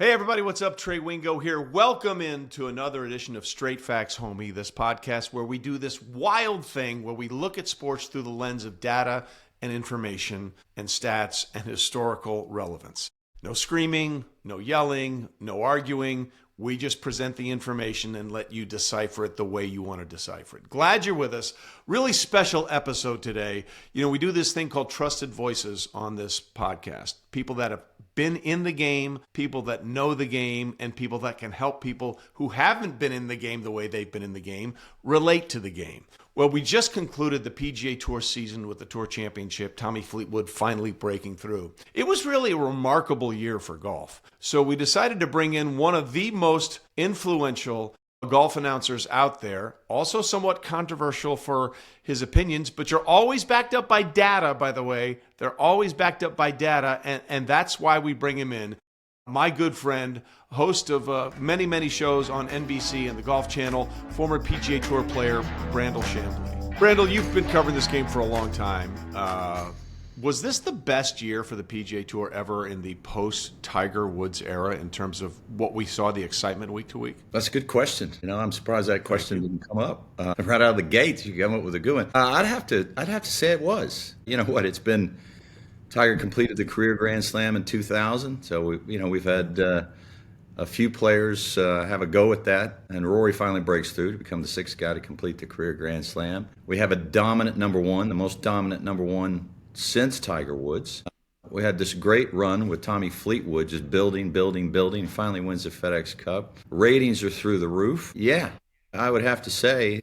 Hey everybody, what's up? Trey Wingo here. Welcome into another edition of Straight Facts Homie, this podcast where we do this wild thing where we look at sports through the lens of data and information and stats and historical relevance. No screaming, no yelling, no arguing. We just present the information and let you decipher it the way you want to decipher it. Glad you're with us. Really special episode today. You know, we do this thing called Trusted Voices on this podcast. People that have been in the game, people that know the game, and people that can help people who haven't been in the game the way they've been in the game relate to the game. Well, we just concluded the PGA Tour season with the Tour Championship, Tommy Fleetwood finally breaking through. It was really a remarkable year for golf. So we decided to bring in one of the most influential golf announcers out there, also somewhat controversial for his opinions, but you're always backed up by data, by the way. They're always backed up by data, and that's why we bring him in. My good friend, host of many shows on NBC and the Golf Channel, former PGA Tour player, Brandel Chamblee. Brandel, you've been covering this game for a long time. Was this the best year for the PGA Tour ever in the post-Tiger Woods era in terms of what we saw, the excitement week to week? That's a good question. You know, I'm surprised that question didn't come up. Right out of the gates, you come up with a good one. I'd have to say it was. You know what? It's been Tiger completed the career Grand Slam in 2000, so we've had a few players have a go at that, and Rory finally breaks through to become the sixth guy to complete the career Grand Slam. We have a dominant number one, the most dominant number one since Tiger Woods. We had this great run with Tommy Fleetwood just building, and finally wins the FedEx Cup. Ratings are through the roof. Yeah, I would have to say,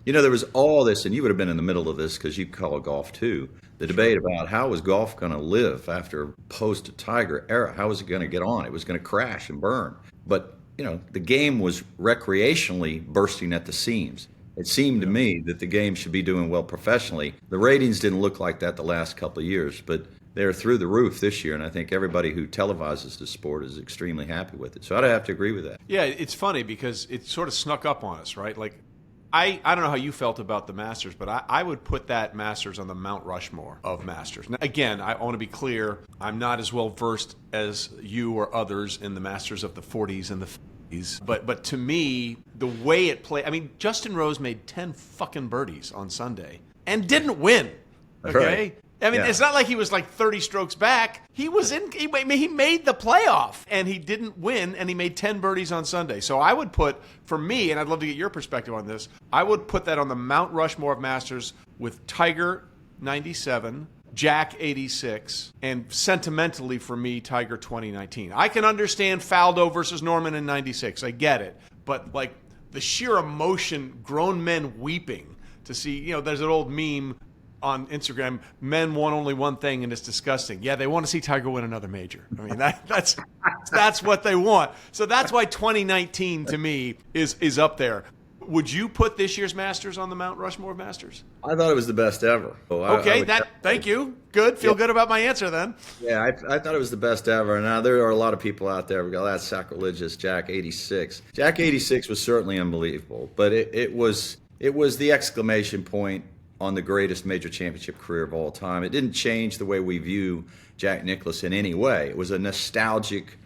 you know, there was all this, and you would have been in the middle of this because you call golf too, the debate about how was golf going to live after post-Tiger era. How was it going to get on? It was going to crash and burn. But, you know, the game was recreationally bursting at the seams. It seemed to me that the game should be doing well professionally. The ratings didn't look like that the last couple of years, but they're through the roof this year, and I think everybody who televises the sport is extremely happy with it. So I'd have to agree with that. Yeah, it's funny because it sort of snuck up on us, right? Like, I don't know how you felt about the Masters, but I would put that Masters on the Mount Rushmore of Masters. Now, again, I want to be clear, I'm not as well versed as you or others in the Masters of the 40s and the 50s. But to me, the way it played, I mean, Justin Rose made 10 fucking birdies on Sunday and didn't win. Okay? Right. I mean, It's not like he was like 30 strokes back. He was he made the playoff and he didn't win, and he made 10 birdies on Sunday. So I would put, for me, and I'd love to get your perspective on this, I would put that on the Mount Rushmore of Masters with Tiger 97, Jack 86, and sentimentally for me, Tiger 2019. I can understand Faldo versus Norman in 96. I get it. But like the sheer emotion, grown men weeping to see, you know, there's an old meme on Instagram, men want only one thing and it's disgusting. Yeah, they want to see Tiger win another major. I mean, that's what they want. So that's why 2019 to me is up there. Would you put this year's Masters on the Mount Rushmore of Masters? I thought it was the best ever. Thank you. Good. Feel good about my answer then. Yeah, I thought it was the best ever. Now, there are a lot of people out there who go, that's sacrilegious, Jack 86. Jack 86 was certainly unbelievable, but it was the exclamation point on the greatest major championship career of all time. It didn't change the way we view Jack Nicklaus in any way. It was a nostalgic,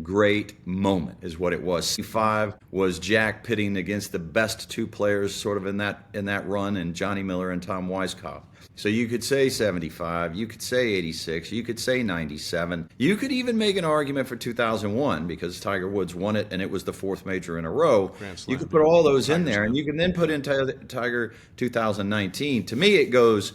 great moment is what it was. C5 was Jack pitting against the best two players sort of in that run, and Johnny Miller and Tom Weiskopf. So you could say 75, you could say 86, you could say 97. You could even make an argument for 2001 because Tiger Woods won it and it was the fourth major in a row. You could put all those in there, and you can then put in Tiger 2019. To me, it goes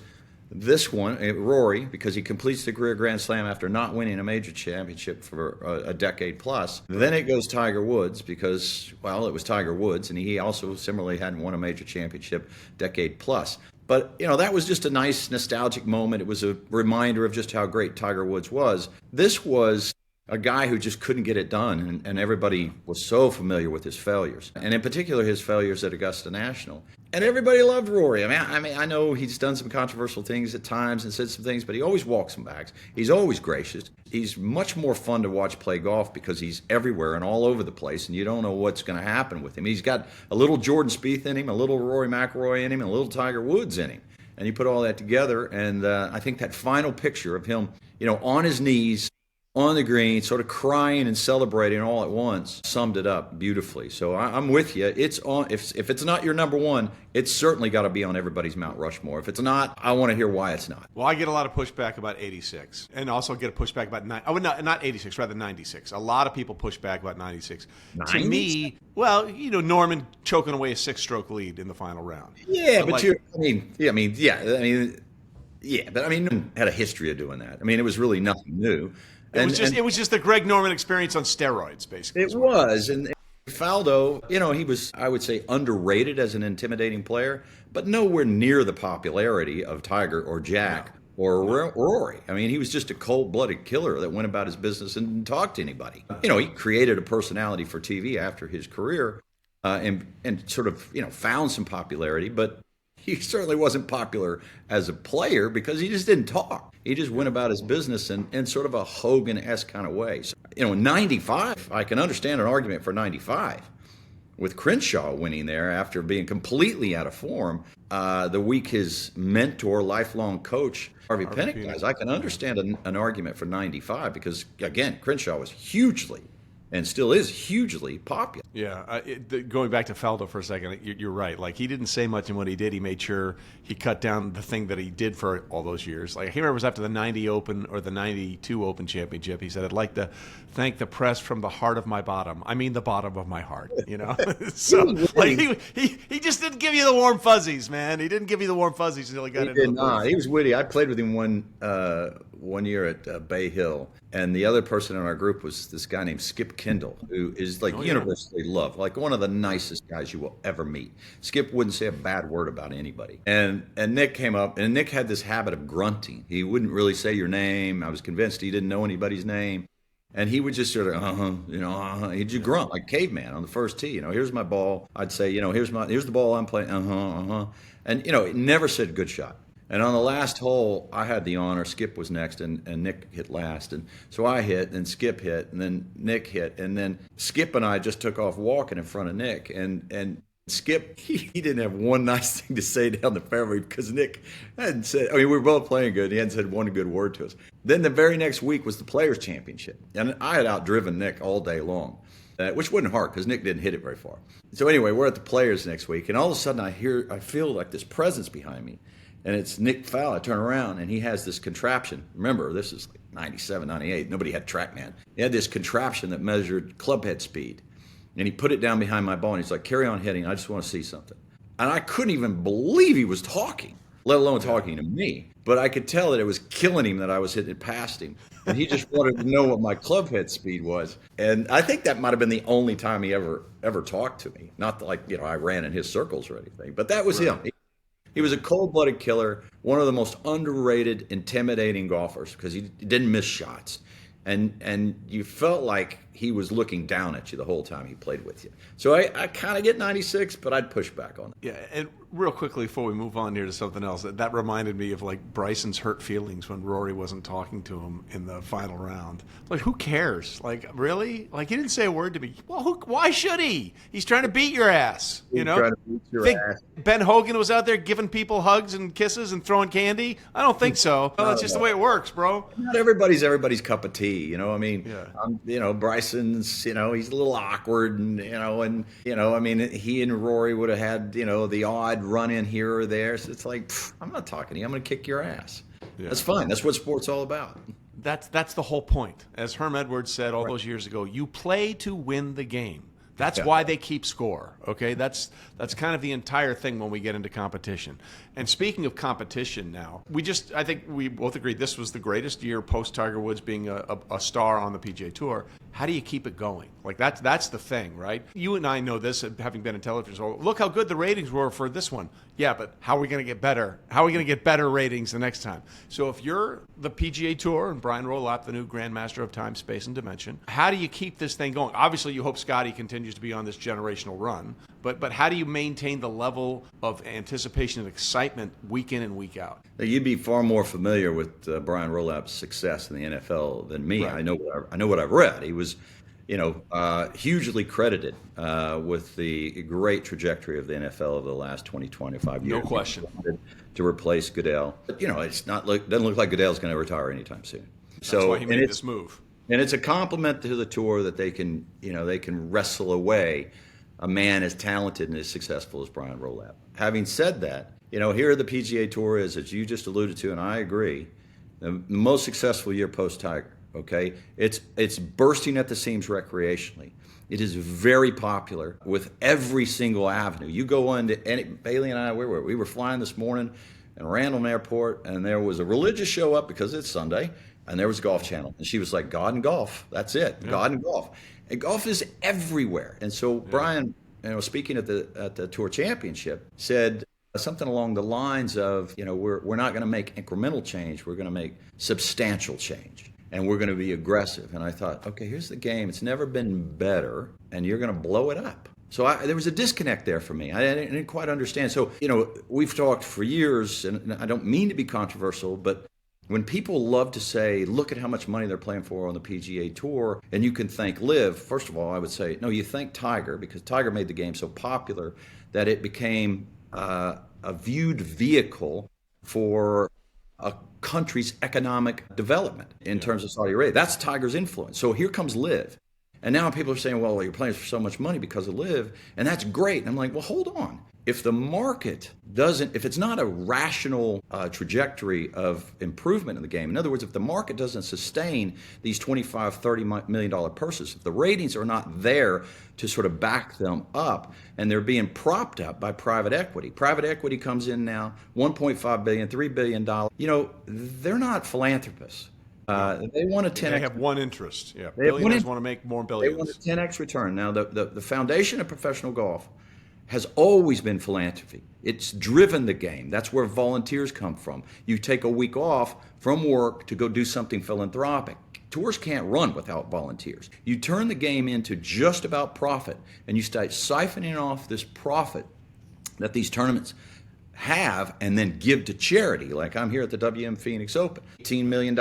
this one, Rory, because he completes the career Grand Slam after not winning a major championship for a decade plus. Then it goes Tiger Woods because, well, it was Tiger Woods, and he also similarly hadn't won a major championship decade plus. But, you know, that was just a nice nostalgic moment. It was a reminder of just how great Tiger Woods was. This was a guy who just couldn't get it done, and everybody was so familiar with his failures, and in particular his failures at Augusta National. And everybody loved Rory. I mean, I know he's done some controversial things at times and said some things, but he always walks them back. He's always gracious. He's much more fun to watch play golf because he's everywhere and all over the place, and you don't know what's going to happen with him. He's got a little Jordan Spieth in him, a little Rory McIlroy in him, and a little Tiger Woods in him. And you put all that together, and I think that final picture of him, you know, on his knees, on the green, sort of crying and celebrating all at once, summed it up beautifully. So I'm with you. It's on. If it's not your number one, it's certainly got to be on everybody's Mount Rushmore. If it's not, I want to hear why it's not. Well, I get a lot of pushback about 86, and also get a pushback about not 86, rather 96. A lot of people push back about 96. 90s? To me, well, Norman choking away a 6-stroke lead in the final round. Yeah, but Norman had a history of doing that. I mean, it was really nothing new. It was just the Greg Norman experience on steroids, basically. It was. And Faldo, he was, I would say, underrated as an intimidating player, but nowhere near the popularity of Tiger or Jack or Rory. I mean, he was just a cold-blooded killer that went about his business and didn't talk to anybody. He created a personality for TV after his career and sort of, found some popularity, but he certainly wasn't popular as a player because he just didn't talk. He just went about his business in sort of a Hogan-esque kind of way. So, in 95, I can understand an argument for 95 with Crenshaw winning there after being completely out of form. The week his mentor, lifelong coach, Harvey Penick guys, I can understand an argument for 95 because, again, Crenshaw was hugely and still is hugely popular. Yeah, going back to Faldo for a second, you're right. Like, he didn't say much in what he did. He made sure he cut down the thing that he did for all those years. Like, I remember it was after the 90 Open or the 92 Open Championship. He said, "I'd like to thank the press from the heart of my bottom. I mean the bottom of my heart." So, like, he just didn't give you the warm fuzzies, man. He didn't give you the warm fuzzies until he got into the He was witty. I played with him one year at Bay Hill, and the other person in our group was this guy named Skip Kendall, who is universally loved, like one of the nicest guys you will ever meet. Skip wouldn't say a bad word about anybody. And Nick came up, and Nick had this habit of grunting. He wouldn't really say your name. I was convinced he didn't know anybody's name. And he would just sort of, he'd just grunt like caveman on the first tee. Here's my ball. I'd say, here's the ball I'm playing. And, it never said good shot. And on the last hole, I had the honor. Skip was next, and Nick hit last. And so I hit, and Skip hit, and then Nick hit. And then Skip and I just took off walking in front of Nick. And Skip, he didn't have one nice thing to say down the fairway because Nick hadn't said, we were both playing good. He hadn't said one good word to us. Then the very next week was the Players' Championship. And I had outdriven Nick all day long, which wasn't hard because Nick didn't hit it very far. So anyway, we're at the Players next week. And all of a sudden I feel like this presence behind me. And it's Nick Fowler. I turn around, and he has this contraption. Remember, this is like 97, 98. Nobody had TrackMan. He had this contraption that measured club head speed. And he put it down behind my ball, and he's like, "Carry on hitting. I just want to see something." And I couldn't even believe he was talking, let alone talking to me. But I could tell that it was killing him that I was hitting it past him. And he just wanted to know what my club head speed was. And I think that might have been the only time he ever talked to me. Not that, I ran in his circles or anything. But that was him. He was a cold-blooded killer, one of the most underrated, intimidating golfers because he didn't miss shots. And you felt like he was looking down at you the whole time he played with you. So I kind of get 96, but I'd push back on it. Yeah, and real quickly before we move on here to something else, that reminded me of Bryson's hurt feelings when Rory wasn't talking to him in the final round. Like, who cares? Like, really? Like, he didn't say a word to me. Well, why should he? He's trying to beat your ass. He's trying to beat your ass. Ben Hogan was out there giving people hugs and kisses and throwing candy? I don't think so. No, that's just the way it works, bro. Not everybody's cup of tea. Bryson's, he's a little awkward, and he and Rory would have had, the odd run in here or there. So it's like, I'm not talking to you. I'm going to kick your ass. Yeah. That's fine. That's what sport's all about. That's the whole point. As Herm Edwards said all those years ago, you play to win the game. That's why they keep score, okay? That's kind of the entire thing when we get into competition. And speaking of competition now, I think we both agreed this was the greatest year post-Tiger Woods being a star on the PGA Tour. How do you keep it going? Like, that's the thing, right? You and I know this, having been in television. So look how good the ratings were for this one. Yeah, but how are we going to get better? How are we going to get better ratings the next time? So if you're the PGA Tour and Brian Rolap, the new Grandmaster of Time, Space, and Dimension, how do you keep this thing going? Obviously, you hope Scottie continues to be on this generational run, but how do you maintain the level of anticipation and excitement week in and week out? Now, you'd be far more familiar with Brian Rolap's success in the NFL than me. Right. I know what I've read. He was, hugely credited with the great trajectory of the NFL over the last 20, 25 years. No question. To replace Goodell. But, doesn't look like Goodell's going to retire anytime soon. That's why he made this move. And it's a compliment to the tour that they can, they can wrestle away a man as talented and as successful as Brian Rolab. Having said that, here the PGA Tour is, as you just alluded to, and I agree, the most successful year post-Tiger. Okay, it's bursting at the seams recreationally. It is very popular with every single avenue. You go into any, Bailey and I, we were flying this morning in Randall Airport, and there was a religious show up because it's Sunday, and there was Golf Channel, and she was like, God and golf, that's it, yeah. God and golf. And golf is everywhere. And so Brian, speaking at the Tour Championship, said something along the lines of, we're not going to make incremental change, we're going to make substantial change. And we're going to be aggressive. And I thought, okay, here's the game. It's never been better, and you're going to blow it up. So there was a disconnect there for me. I didn't quite understand. So, we've talked for years, and I don't mean to be controversial, but when people love to say, look at how much money they're playing for on the PGA Tour, and you can thank LIV, first of all, I would say, no, you thank Tiger, because Tiger made the game so popular that it became a viewed vehicle for a country's economic development in terms of Saudi Arabia. That's Tiger's influence. So here comes LIV. And now people are saying, well, you're playing for so much money because of LIV, and that's great. And I'm like, well, hold on. If the market if it's not a rational trajectory of improvement in the game, in other words, if the market doesn't sustain these $25, $30 million purses, if the ratings are not there to sort of back them up, and they're being propped up by private equity. Private equity comes in now, $1.5 billion, $3 billion. They're not philanthropists. They want a 10x. They have one interest. Yeah, billionaires want to make more billions. They want a 10x return. Now, the foundation of professional golf has always been philanthropy. It's driven the game. That's where volunteers come from. You take a week off from work to go do something philanthropic. Tours can't run without volunteers. You turn the game into just about profit, and you start siphoning off this profit that these tournaments have and then give to charity. Like I'm here at the WM Phoenix Open, $18 million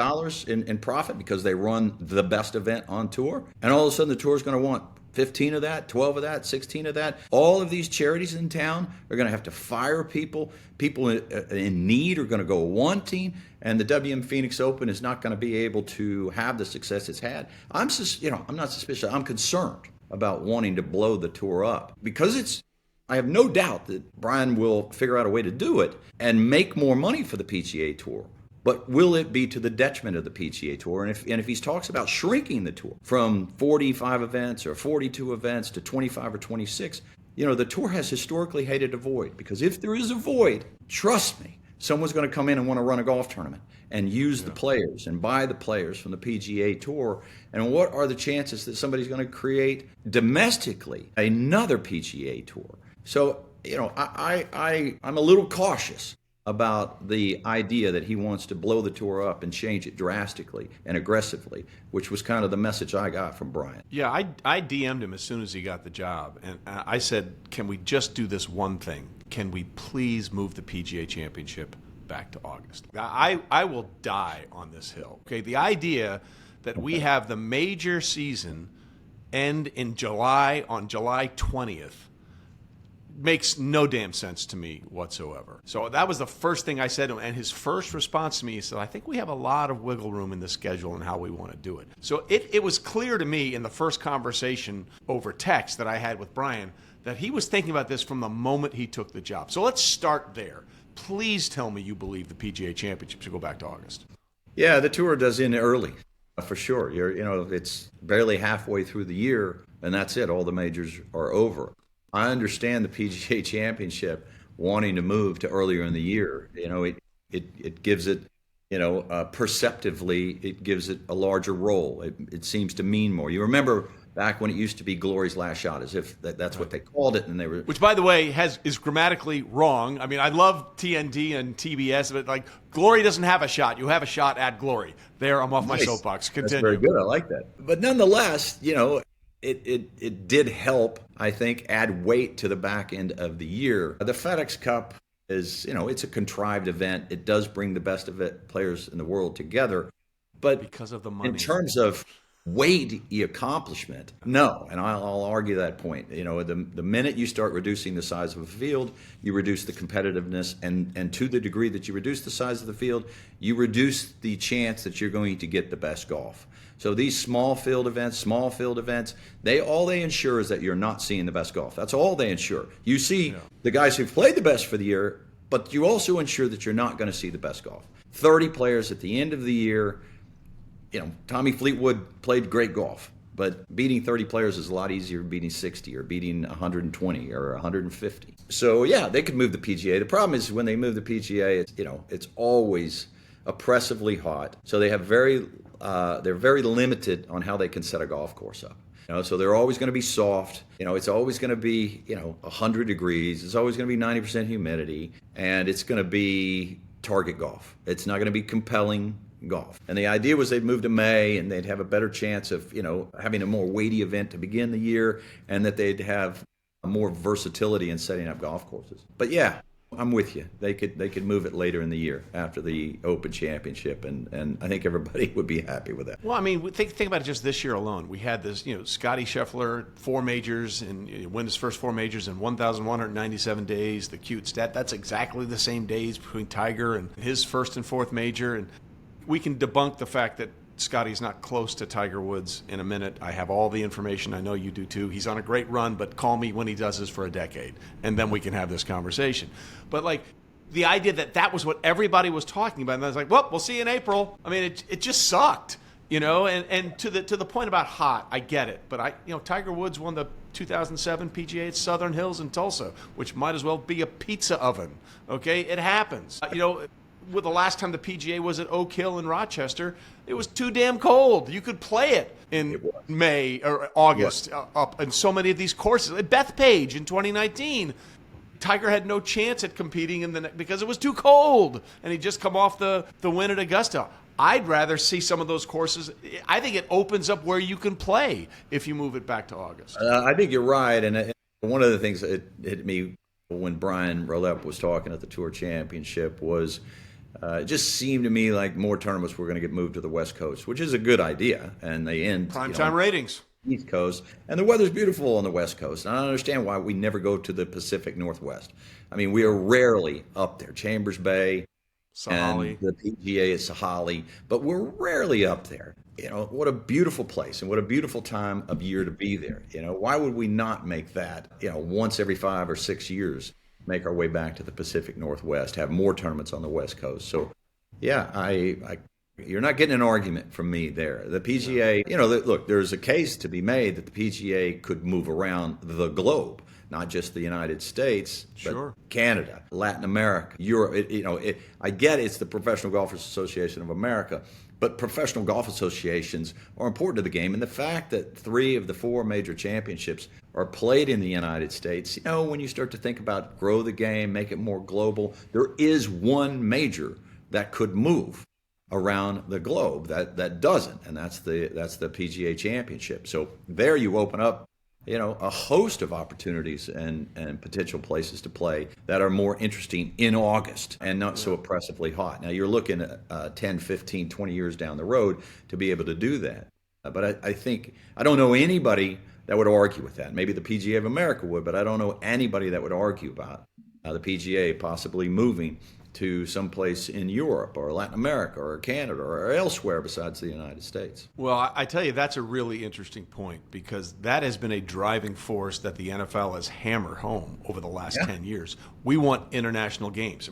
in profit because they run the best event on tour. And all of a sudden the tour is going to want 15 of that, 12 of that, 16 of that. All of these charities in town are going to have to fire people. People in need are going to go wanting, and the WM Phoenix Open is not going to be able to have the success it's had. I'm not suspicious. I'm concerned about wanting to blow the tour up because I have no doubt that Brian will figure out a way to do it and make more money for the PGA Tour. But will it be to the detriment of the PGA Tour? And if he talks about shrinking the tour from 45 events or 42 events to 25 or 26, the tour has historically hated a void, because if there is a void, trust me, someone's going to come in and want to run a golf tournament and use the players and buy the players from the PGA Tour. And what are the chances that somebody's going to create domestically another PGA Tour? So, I'm a little cautious about the idea that he wants to blow the tour up and change it drastically and aggressively, which was kind of the message I got from Brian. Yeah, I DM'd him as soon as he got the job, and I said, can we just do this one thing? Can we please move the PGA Championship back to August? I will die on this hill. Okay, the idea that we have the major season end in July, on July 20th, makes no damn sense to me whatsoever. So that was the first thing I said to him, and his first response to me, he said, I think we have a lot of wiggle room in the schedule and how we want to do it. So it was clear to me in the first conversation over text that I had with Brian that he was thinking about this from the moment he took the job. So let's start there. Please tell me you believe the PGA Championship should go back to August. Yeah, the tour does end early, for sure. It's barely halfway through the year, and that's it. All the majors are over. I understand the PGA Championship wanting to move to earlier in the year. It gives it, perceptively, it gives it a larger role. It seems to mean more. You remember back when it used to be Glory's Last Shot, as if that's what they called it, and they were. Which, by the way, is grammatically wrong. I mean, I love TND and TBS, but like Glory doesn't have a shot. You have a shot at Glory. There, I'm off my soapbox. Continue. That's very good. I like that. But nonetheless, It did help, I think, add weight to the back end of the year. The FedEx Cup is, it's a contrived event. It does bring the best of players in the world together. But because of the money. In terms of weighty accomplishment. No, and I'll argue that point. The minute you start reducing the size of a field, you reduce the competitiveness, and to the degree that you reduce the size of the field, you reduce the chance that you're going to get the best golf. So these small field events, all they ensure is that you're not seeing the best golf. That's all they ensure. You see the guys who've played the best for the year, but you also ensure that you're not going to see the best golf. 30 players at the end of the year. Tommy Fleetwood played great golf, but beating 30 players is a lot easier than beating 60 or beating 120 or 150. So yeah, they could move the PGA. The problem is when they move the PGA, it's always oppressively hot. So they have they're very limited on how they can set a golf course up. So they're always going to be soft. It's always going to be 100 degrees. It's always going to be 90% humidity, and it's going to be target golf. It's not going to be compelling golf. And the idea was they'd move to May and they'd have a better chance of, having a more weighty event to begin the year, and that they'd have more versatility in setting up golf courses. But yeah, I'm with you. They could move it later in the year after the Open Championship, and I think everybody would be happy with that. Well, I mean, think about it just this year alone. We had this, Scottie Scheffler, 4 majors, and win his first 4 majors in 1,197 days. The cute stat, that's exactly the same days between Tiger and his first and 4th major. And we can debunk the fact that Scottie's not close to Tiger Woods in a minute. I have all the information. I know you do too. He's on a great run, but call me when he does this for a decade, and then we can have this conversation. But the idea that was what everybody was talking about, and I was like, well, we'll see in April. I mean, it just sucked, And to the point about hot, I get it. But Tiger Woods won the 2007 PGA at Southern Hills in Tulsa, which might as well be a pizza oven. Okay, it happens. With the last time the PGA was at Oak Hill in Rochester, it was too damn cold. You could play it in May or August up in so many of these courses. At Bethpage in 2019, Tiger had no chance at competing because it was too cold, and he'd just come off the win at Augusta. I'd rather see some of those courses. I think it opens up where you can play if you move it back to August. I think you're right, and one of the things that hit me when Brian Rolep was talking at the Tour Championship was it just seemed to me like more tournaments were going to get moved to the West Coast, which is a good idea, and they end primetime ratings. East Coast, and the weather's beautiful on the West Coast. And I don't understand why we never go to the Pacific Northwest. I mean, we are rarely up there. Chambers Bay, Sahalee. And the PGA is Sahalee, but we're rarely up there. What a beautiful place and what a beautiful time of year to be there. Why would we not make that, once every 5 or 6 years, make our way back to the Pacific Northwest, have more tournaments on the West Coast? So, yeah, you're not getting an argument from me there. The PGA, look, there's a case to be made that the PGA could move around the globe, not just the United States, but Canada, Latin America, Europe. I get it's the Professional Golfers Association of America, but professional golf associations are important to the game. And the fact that 3 of the 4 major championships are played in the United States, when you start to think about grow the game, make it more global, there is one major that could move around the globe that doesn't, and that's the PGA Championship. So there you open up a host of opportunities and potential places to play that are more interesting in August and not so oppressively hot. Now you're looking at 10, 15, 20 years down the road to be able to do that. But I don't know anybody that would argue with that. Maybe the PGA of America would, but I don't know anybody that would argue about the PGA possibly moving to someplace in Europe or Latin America or Canada or elsewhere besides the United States. Well, I tell you, that's a really interesting point, because that has been a driving force that the NFL has hammered home over the last 10 years. We want international games.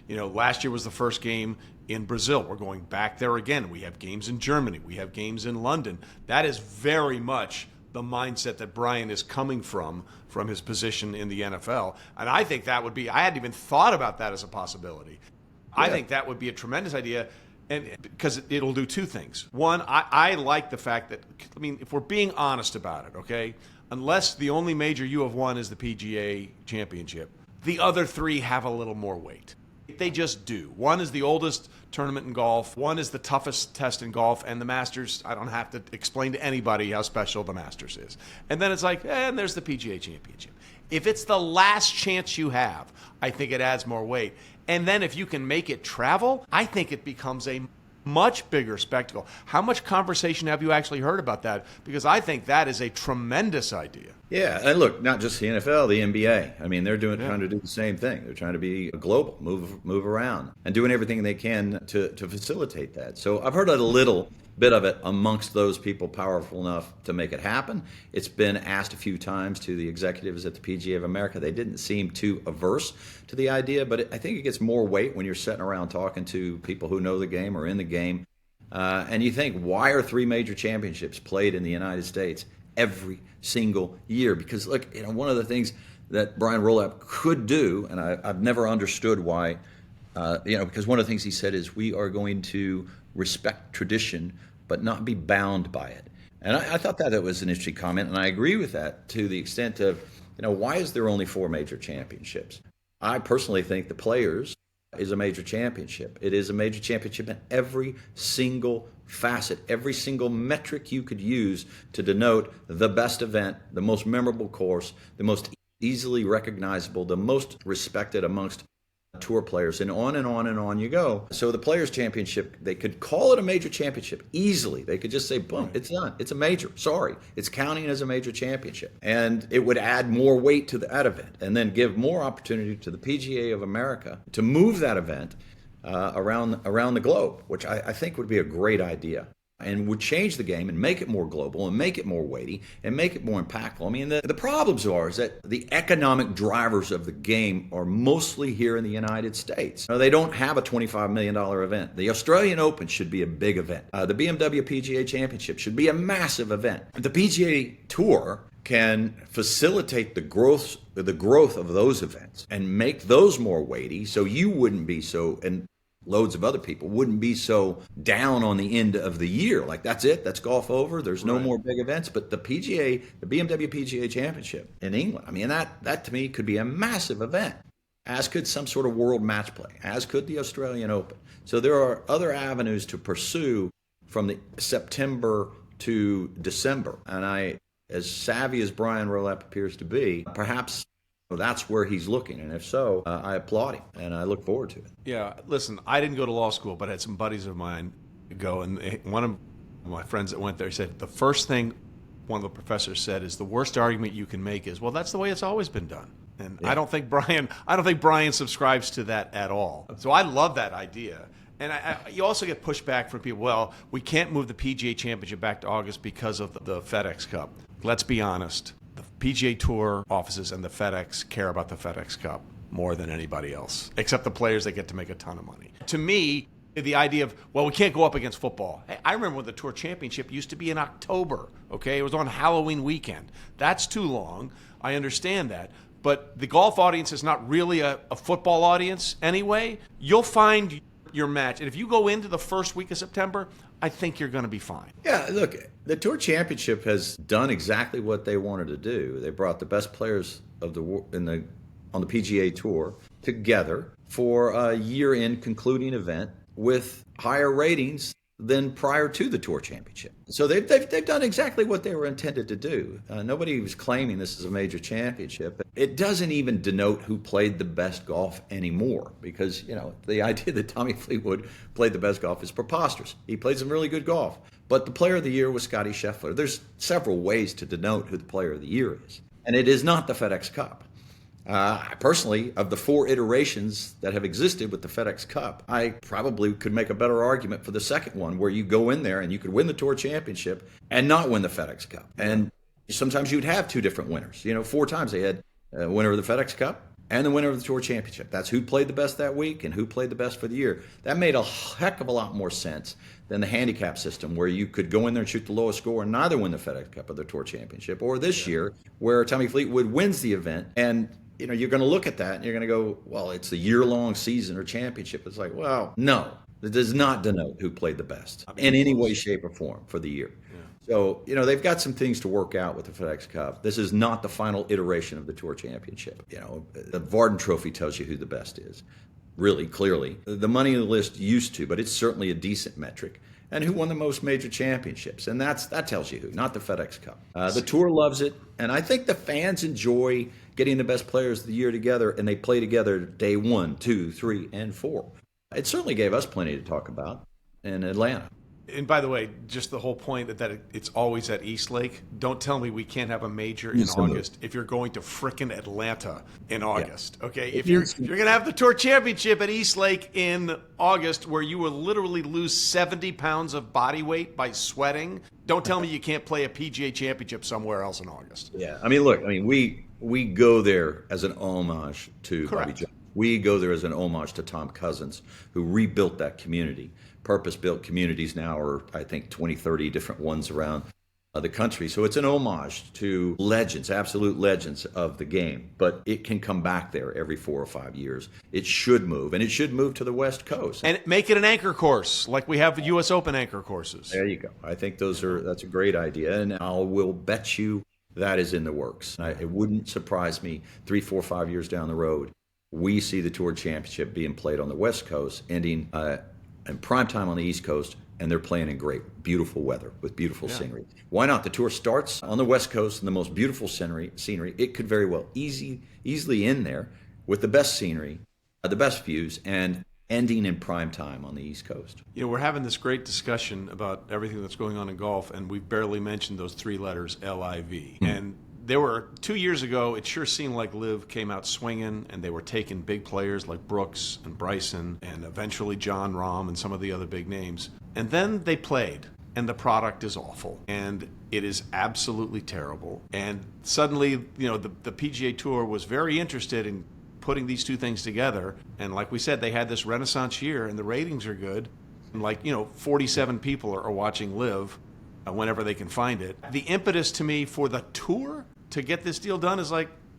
Last year was the first game in Brazil. We're going back there again. We have games in Germany. We have games in London. That is very much the mindset that Brian is coming from his position in the NFL. And I think that would be, I hadn't even thought about that as a possibility. Yeah. I think that would be a tremendous idea, and because it'll do 2 things. One, I like the fact that, if we're being honest about it, okay, unless the only major you have won is the PGA Championship, the other 3 have a little more weight. They just do. One is the oldest tournament in golf. One is the toughest test in golf. And the Masters, I don't have to explain to anybody how special the Masters is. And then it's like, and there's the PGA Championship. If it's the last chance you have, I think it adds more weight. And then if you can make it travel, I think it becomes a Much bigger spectacle. How much conversation have you actually heard about that? Because I think that is a tremendous idea. Yeah, and look, not just the NFL, the NBA. I mean, they're trying to do the same thing. They're trying to be global, move around, and doing everything they can to facilitate that. So I've heard a little bit of it amongst those people powerful enough to make it happen. It's been asked a few times to the executives at the PGA of America. They didn't seem too averse to the idea, but I think it gets more weight when you're sitting around talking to people who know the game or in the game. And you think, why are 3 major championships played in the United States every single year? Because look, one of the things that Brian Rolapp could do, and I've never understood why, because one of the things he said is we are going to respect tradition, but not be bound by it. And I thought that was an interesting comment, and I agree with that to the extent of, why is there only 4 major championships? I personally think the Players is a major championship. It is a major championship in every single facet, every single metric you could use to denote the best event, the most memorable course, the most easily recognizable, the most respected amongst tour players, and on and on and on you go. So the Players Championship, they could call it a major championship easily. They could just say, boom, it's done. It's a major. Sorry, it's counting as a major championship. And it would add more weight to that event and then give more opportunity to the PGA of America to move that event around the globe, which I think would be a great idea and would change the game and make it more global and make it more weighty and make it more impactful. I mean, the problems is that the economic drivers of the game are mostly here in the United States. They don't have a $25 million event. The Australian Open should be a big event. The BMW PGA Championship should be a massive event. The PGA Tour can facilitate the growth of those events and make those more weighty, so you wouldn't be so, and loads of other people wouldn't be so down on the end of the year. Like, that's it, that's golf over, there's no more big events. But the BMW PGA Championship in England, I mean, that to me could be a massive event, as could some sort of world match play, as could the Australian Open. So there are other avenues to pursue from the September to December. And as savvy as Brian Rolapp appears to be, perhaps that's where he's looking, and if so, I applaud him, and I look forward to it. Yeah, listen, I didn't go to law school, but I had some buddies of mine go, and one of my friends that went there said the first thing one of the professors said is the worst argument you can make is, well, that's the way it's always been done. And yeah. I don't think Brian subscribes to that at all. So I love that idea. And you also get pushback from people, well, we can't move the PGA Championship back to August because of the FedEx Cup. Let's be honest. The PGA Tour offices and the FedEx care about the FedEx Cup more than anybody else, except the players that get to make a ton of money. To me, the idea of, well, we can't go up against football. Hey, I remember when the Tour Championship used to be in October, okay? It was on Halloween weekend. That's too long. I understand that. But the golf audience is not really a football audience anyway. You'll find your match. And if you go into the first week of September, I think you're going to be fine. Yeah, look, the Tour Championship has done exactly what they wanted to do. They brought the best players on the PGA Tour together for a year-end concluding event with higher ratings than prior to the Tour Championship. So they've done exactly what they were intended to do. Nobody was claiming this is a major championship. It doesn't even denote who played the best golf anymore, because the idea that Tommy Fleetwood played the best golf is preposterous. He played some really good golf, but the Player of the Year was Scottie Scheffler. There's several ways to denote who the Player of the Year is, and it is not the FedEx Cup. Personally, of the 4 iterations that have existed with the FedEx Cup, I probably could make a better argument for the second one, where you go in there and you could win the Tour Championship and not win the FedEx Cup. And sometimes you'd have 2 different winners. 4 times they had a winner of the FedEx Cup and the winner of the Tour Championship. That's who played the best that week and who played the best for the year. That made a heck of a lot more sense than the handicap system, where you could go in there and shoot the lowest score and neither win the FedEx Cup or the Tour Championship. Or this year, where Tommy Fleetwood wins the event, and you're going to look at that and you're going to go, well, it's a year-long season or championship. It's like, well, no, it does not denote who played the best in any way, shape, or form for the year. Yeah. So, they've got some things to work out with the FedEx Cup. This is not the final iteration of the Tour Championship. The Varden Trophy tells you who the best is, really clearly. The money list used to, but it's certainly a decent metric. And who won the most major championships. And that tells you who, not the FedEx Cup. The Tour loves it, and I think the fans enjoy getting the best players of the year together, and they play together day 1, 2, 3, and 4. It certainly gave us plenty to talk about. in Atlanta. And by the way, just the whole point that it's always at East Lake. Don't tell me we can't have a major in August if you're going to frickin' Atlanta in August. Yeah. Okay, if you're going to have the Tour Championship at East Lake in August, where you will literally lose 70 pounds of body weight by sweating, don't tell me you can't play a PGA Championship somewhere else in August. Yeah, I mean, look, we go there as an homage to Bobby Jones. We go there as an homage to Tom Cousins, who rebuilt that community. Purpose-built communities now are, I think, 20, 30 different ones around the country. So it's an homage to legends, absolute legends of the game. But it can come back there every 4 or 5 years. It should move, and it should move to the West Coast. And make it an anchor course, like we have the U.S. Open anchor courses. There you go. I think that's a great idea, and I will bet you that is in the works. It wouldn't surprise me 3, 4, 5 years down the road, we see the Tour Championship being played on the West Coast, ending in prime time on the East Coast, and they're playing in great, beautiful weather with beautiful scenery. Why not? The tour starts on the West Coast in the most beautiful scenery. It could very well easily end there with the best scenery, the best views, and ending in prime time on the East Coast. You know, we're having this great discussion about everything that's going on in golf, and we've barely mentioned those 3 letters, LIV. And there were 2 years ago, it sure seemed like LIV came out swinging, and they were taking big players like Brooks and Bryson and eventually John Rahm and some of the other big names. And then they played, and the product is awful, and it is absolutely terrible. And suddenly, you know, the PGA Tour was very interested in putting these two things together. And like we said, they had this renaissance year, and the ratings are good. And 47 people are watching LIV whenever they can find it. The impetus to me for the tour to get this deal done is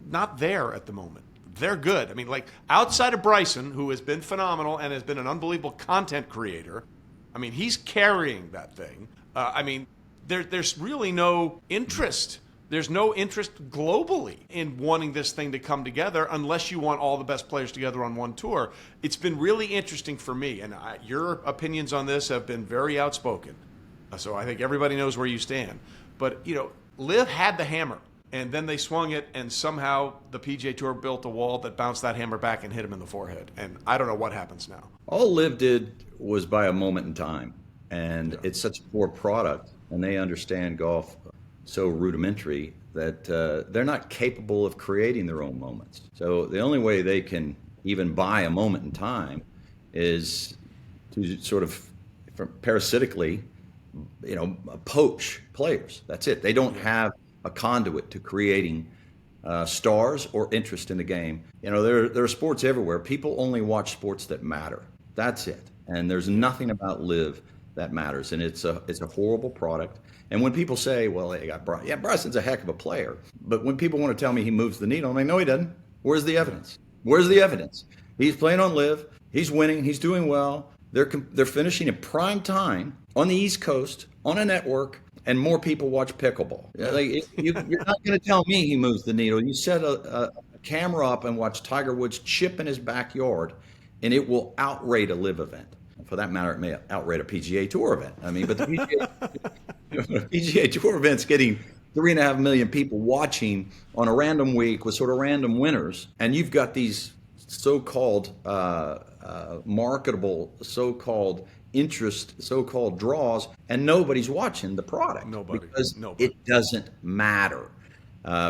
not there at the moment. They're good. I mean, outside of Bryson, who has been phenomenal and has been an unbelievable content creator, I mean, he's carrying that thing. There's really no interest. There's no interest globally in wanting this thing to come together unless you want all the best players together on one tour. It's been really interesting for me, and your opinions on this have been very outspoken. So I think everybody knows where you stand. But, LIV had the hammer, and then they swung it, and somehow the PGA Tour built a wall that bounced that hammer back and hit him in the forehead. And I don't know what happens now. All LIV did was buy a moment in time, and it's such a poor product, and they understand golf so rudimentary that they're not capable of creating their own moments. So the only way they can even buy a moment in time is to sort of parasitically, poach players. That's it. They don't have a conduit to creating stars or interest in the game. There are sports everywhere. People only watch sports that matter. That's it. And there's nothing about LIV that matters. And it's a horrible product. And when people say, well, they got Bryson. Yeah, Bryson's a heck of a player. But when people want to tell me he moves the needle, I'm like, no, he doesn't. Where's the evidence? Where's the evidence? He's playing on LIV. He's winning. He's doing well. They're finishing in prime time on the East Coast on a network, and more people watch pickleball. You're not going to tell me he moves the needle. You set a camera up and watch Tiger Woods chip in his backyard, and it will outrate a LIV event. For that matter, it may outrate a PGA Tour event. I mean, but the PGA Tour event's getting 3.5 million people watching on a random week with sort of random winners, and you've got these so-called marketable, so-called interest, so-called draws, and nobody's watching the product. Nobody. It doesn't matter.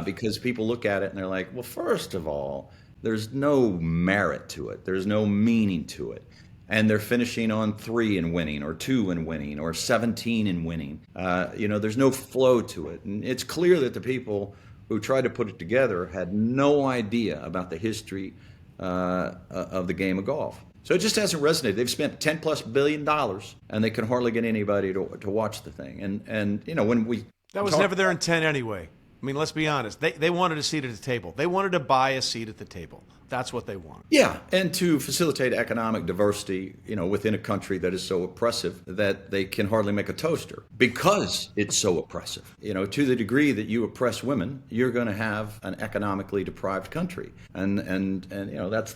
Because people look at it and they're like, well, first of all, there's no merit to it. There's no meaning to it. And they're finishing on 3 and winning, or 2 and winning, or 17 and winning. There's no flow to it. And it's clear that the people who tried to put it together had no idea about the history of the game of golf. So it just hasn't resonated. They've spent $10+ billion, and they can hardly get anybody to watch the thing. And when we that was never their intent anyway. I mean, let's be honest. They wanted a seat at the table. They wanted to buy a seat at the table. That's what they want. Yeah, and to facilitate economic diversity, within a country that is so oppressive that they can hardly make a toaster because it's so oppressive. To the degree that you oppress women, you're going to have an economically deprived country. And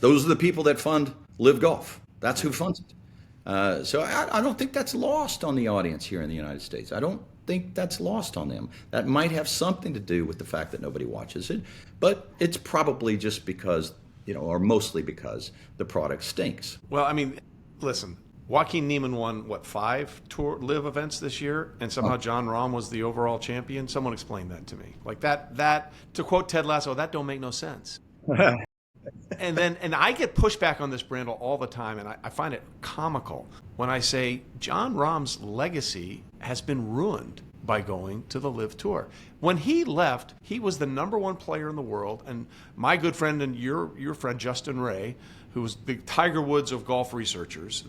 those are the people that fund LIV Golf. That's who funds it. So I don't think that's lost on the audience here in the United States. I don't think that's lost on them. That might have something to do with the fact that nobody watches it, but it's probably just because, or mostly because the product stinks. Well, I mean, listen, Joaquin Niemann won, what, 5 Tour Live events this year, and somehow Jon Rahm was the overall champion? Someone explain that to me. Like that, to quote Ted Lasso, that don't make no sense. And I get pushback on this, Brandel, all the time, and I find it comical when I say Jon Rahm's legacy has been ruined by going to the LIV Tour. When he left, he was the #1 player in the world, and my good friend and your friend Justin Ray, who was the Tiger Woods of golf researchers,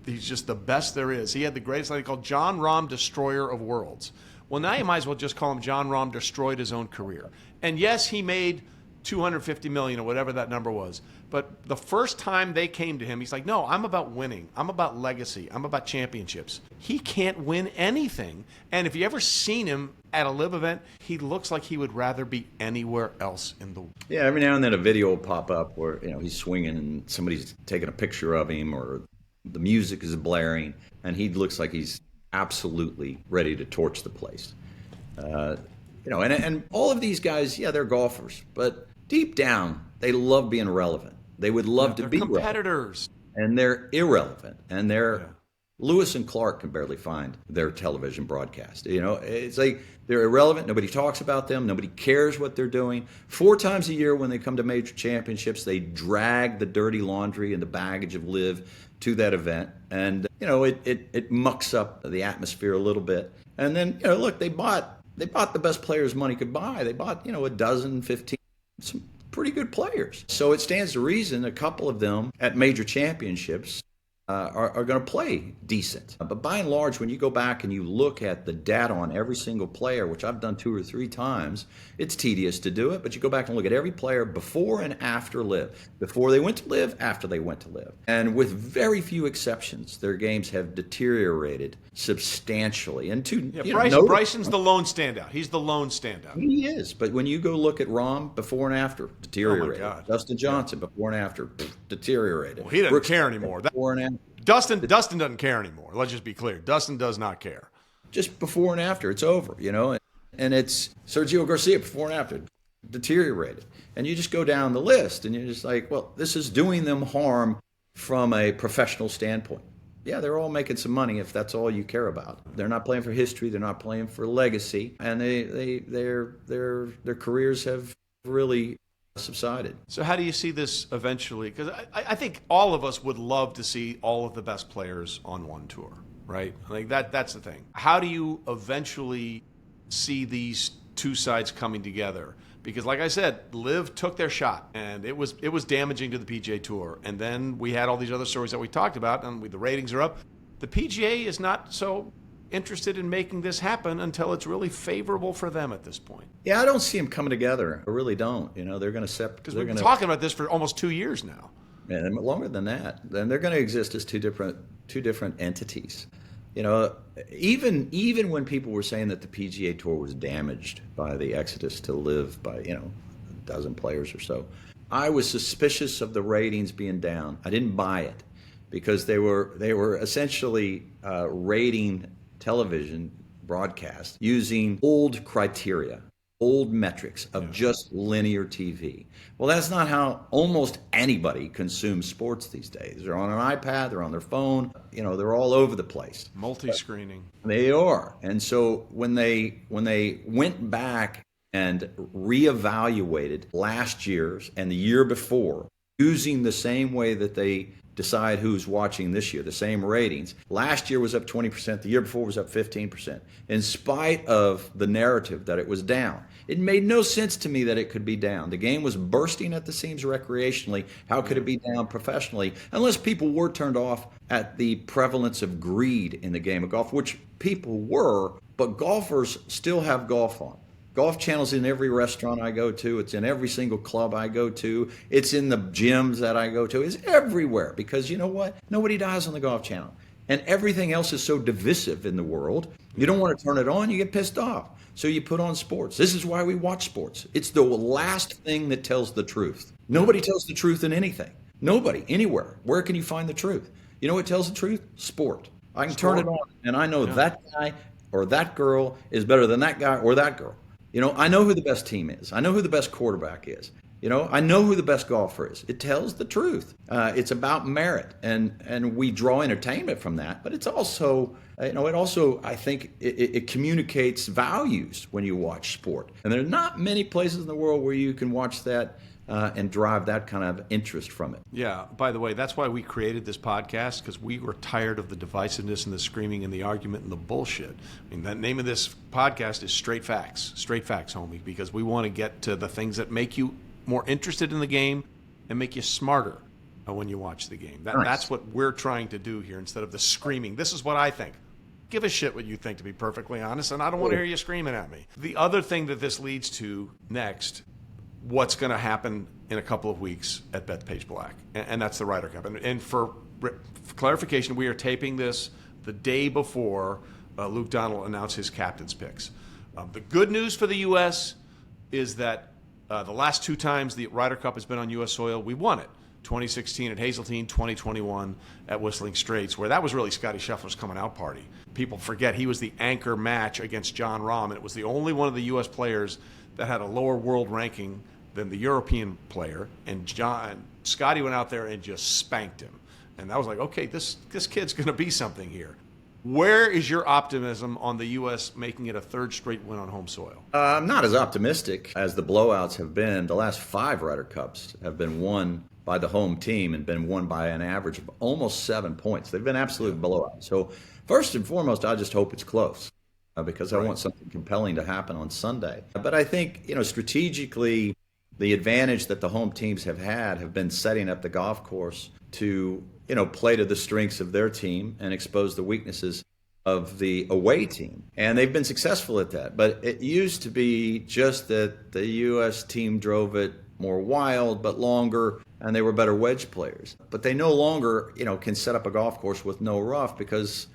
he's just the best there is. He had the greatest thing called Jon Rahm Destroyer of Worlds. Well, now you might as well just call him Jon Rahm destroyed his own career. And yes, he made $250 million or whatever that number was. But the first time they came to him, he's like, no, I'm about winning. I'm about legacy. I'm about championships. He can't win anything. And if you ever seen him at a LIV event, he looks like he would rather be anywhere else in the world. Yeah, every now and then a video will pop up where he's swinging and somebody's taking a picture of him, or the music is blaring, and he looks like he's absolutely ready to torch the place. And all of these guys, yeah, they're golfers, but deep down, they love being relevant. They would love to be competitors. Relevant. And they're irrelevant. And Lewis and Clark can barely find their television broadcast. It's like they're irrelevant. Nobody talks about them. Nobody cares what they're doing. 4 times a year when they come to major championships, they drag the dirty laundry and the baggage of LIV to that event. And, it mucks up the atmosphere a little bit. And then, look, they bought the best players money could buy. They bought, a dozen, 15, some pretty good players. So it stands to reason a couple of them at major championships are going to play decent. But by and large, when you go back and you look at the data on every single player, which I've done 2 or 3 times, it's tedious to do it, but you go back and look at every player before and after LIV, before they went to LIV, after they went to LIV. And with very few exceptions, their games have deteriorated substantially. And Bryson's the lone standout. He's the lone standout. He is. But when you go look at Rahm before and after, deteriorated. Oh my God. Dustin Johnson before and after, deteriorated. Well, he doesn't care anymore. Before and after. Dustin doesn't care anymore. Let's just be clear. Dustin does not care. Just before and after, it's over, And it's Sergio Garcia before and after, deteriorated. And you just go down the list, and you're just like, well, this is doing them harm from a professional standpoint. Yeah, they're all making some money if that's all you care about. They're not playing for history. They're not playing for legacy. And their careers have really subsided. So how do you see this eventually? Because I think all of us would love to see all of the best players on one tour, right? Like that's the thing. How do you eventually see these two sides coming together? Because like I said, LIV took their shot, and it was damaging to the PGA Tour. And then we had all these other stories that we talked about, and the ratings are up. The PGA is not so interested in making this happen until it's really favorable for them at this point. Yeah, I don't see them coming together. I really don't. They're going to separate. Because we've been talking about this for almost 2 years now. And longer than that. Then they're going to exist as two different entities. Even when people were saying that the PGA Tour was damaged by the exodus to LIV by a dozen players or so, I was suspicious of the ratings being down. I didn't buy it because they were essentially rating television broadcast using old criteria, old metrics of just linear TV. Well, that's not how almost anybody consumes sports these days. They're on an iPad, they're on their phone, they're all over the place. Multi-screening. They are. And so when they went back and reevaluated last year's and the year before, using the same way that they decide who's watching this year, the same ratings. Last year was up 20%, the year before was up 15%, in spite of the narrative that it was down. It made no sense to me that it could be down. The game was bursting at the seams recreationally. How could it be down professionally? Unless people were turned off at the prevalence of greed in the game of golf, which people were, but golfers still have golf on. Golf Channel's in every restaurant I go to. It's in every single club I go to. It's in the gyms that I go to. It's everywhere because you know what? Nobody dies on the Golf Channel. And everything else is so divisive in the world. You don't want to turn it on, you get pissed off. So you put on sports. This is why we watch sports. It's the last thing that tells the truth. Nobody tells the truth in anything. Nobody, anywhere. Where can you find the truth? You know what tells the truth? Sport. I can turn it on and I know that guy or that girl is better than that guy or that girl. I know who the best team is. I know who the best quarterback is. I know who the best golfer is. It tells the truth. It's about merit, and we draw entertainment from that. But it's also, I think it communicates values when you watch sport. And there are not many places in the world where you can watch that and drive that kind of interest from it. Yeah. By the way, that's why we created this podcast, because we were tired of the divisiveness and the screaming and the argument and the bullshit. I mean, the name of this podcast is Straight Facts, homie, because we want to get to the things that make you more interested in the game and make you smarter when you watch the game. That's what we're trying to do here, instead of the screaming. This is what I think. Give a shit what you think, to be perfectly honest, and I don't want to hear you screaming at me. The other thing that this leads to next, what's going to happen in a couple of weeks at Bethpage Black, and that's the Ryder Cup. And for clarification, we are taping this the day before Luke Donald announced his captain's picks. The good news for the U.S. is that the last 2 times the Ryder Cup has been on U.S. soil, we won it. 2016 at Hazeltine, 2021 at Whistling Straits, where that was really Scottie Scheffler's coming out party. People forget he was the anchor match against Jon Rahm, and it was the only one of the U.S. players that had a lower world ranking than the European player, and Scottie went out there and just spanked him. And that was like, okay, this kid's going to be something here. Where is your optimism on the U.S. making it a 3rd straight win on home soil? I'm not as optimistic as the blowouts have been. The last 5 Ryder Cups have been won by the home team and been won by an average of almost 7 points. They've been absolute blowouts. So first and foremost, I just hope it's close because I want something compelling to happen on Sunday. But I think, strategically, the advantage that the home teams have been setting up the golf course to, play to the strengths of their team and expose the weaknesses of the away team. And they've been successful at that. But it used to be just that the U.S. team drove it more wild, but longer, and they were better wedge players. But they no longer, can set up a golf course with no rough because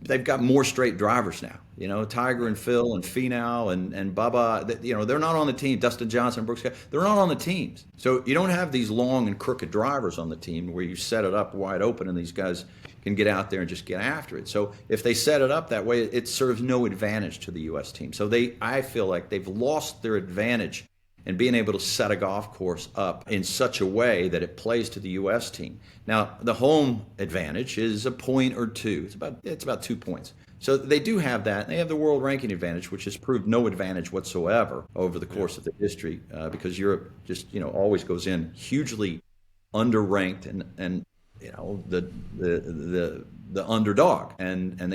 they've got more straight drivers now. Tiger and Phil and Finau and Bubba, they're not on the team. Dustin Johnson, Brooks, they're not on the teams. So you don't have these long and crooked drivers on the team where you set it up wide open and these guys can get out there and just get after it. So if they set it up that way, it serves no advantage to the U.S. team. So I feel like they've lost their advantage in being able to set a golf course up in such a way that it plays to the U.S. team. Now, the home advantage is a point or 2. It's about 2 points. So they do have that. They have the world ranking advantage, which has proved no advantage whatsoever over the course of the history because Europe just, always goes in hugely underranked and the underdog. And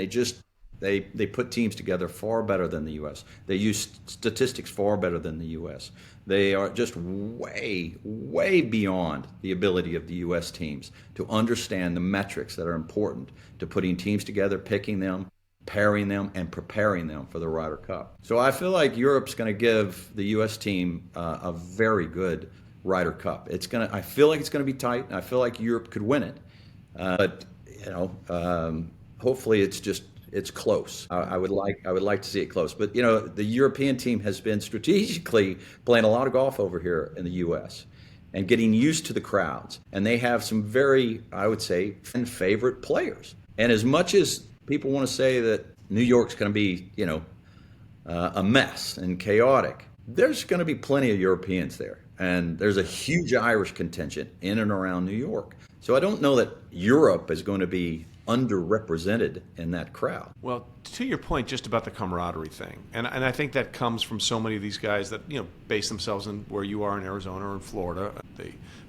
they put teams together far better than the U.S. They use statistics far better than the U.S. They are just way, way beyond the ability of the U.S. teams to understand the metrics that are important to putting teams together, picking them, pairing them, and preparing them for the Ryder Cup. So I feel like Europe's going to give the U.S. team a very good Ryder Cup. I feel like it's going to be tight. And I feel like Europe could win it. But hopefully it's close. I would like to see it close. But the European team has been strategically playing a lot of golf over here in the U.S. and getting used to the crowds. And they have some very, I would say, favorite players. And as much as people want to say that New York's going to be, a mess and chaotic, there's going to be plenty of Europeans there. And there's a huge Irish contingent in and around New York. So I don't know that Europe is going to be underrepresented in that crowd. Well, to your point just about the camaraderie thing, and I think that comes from so many of these guys that base themselves in where you are in Arizona or in Florida,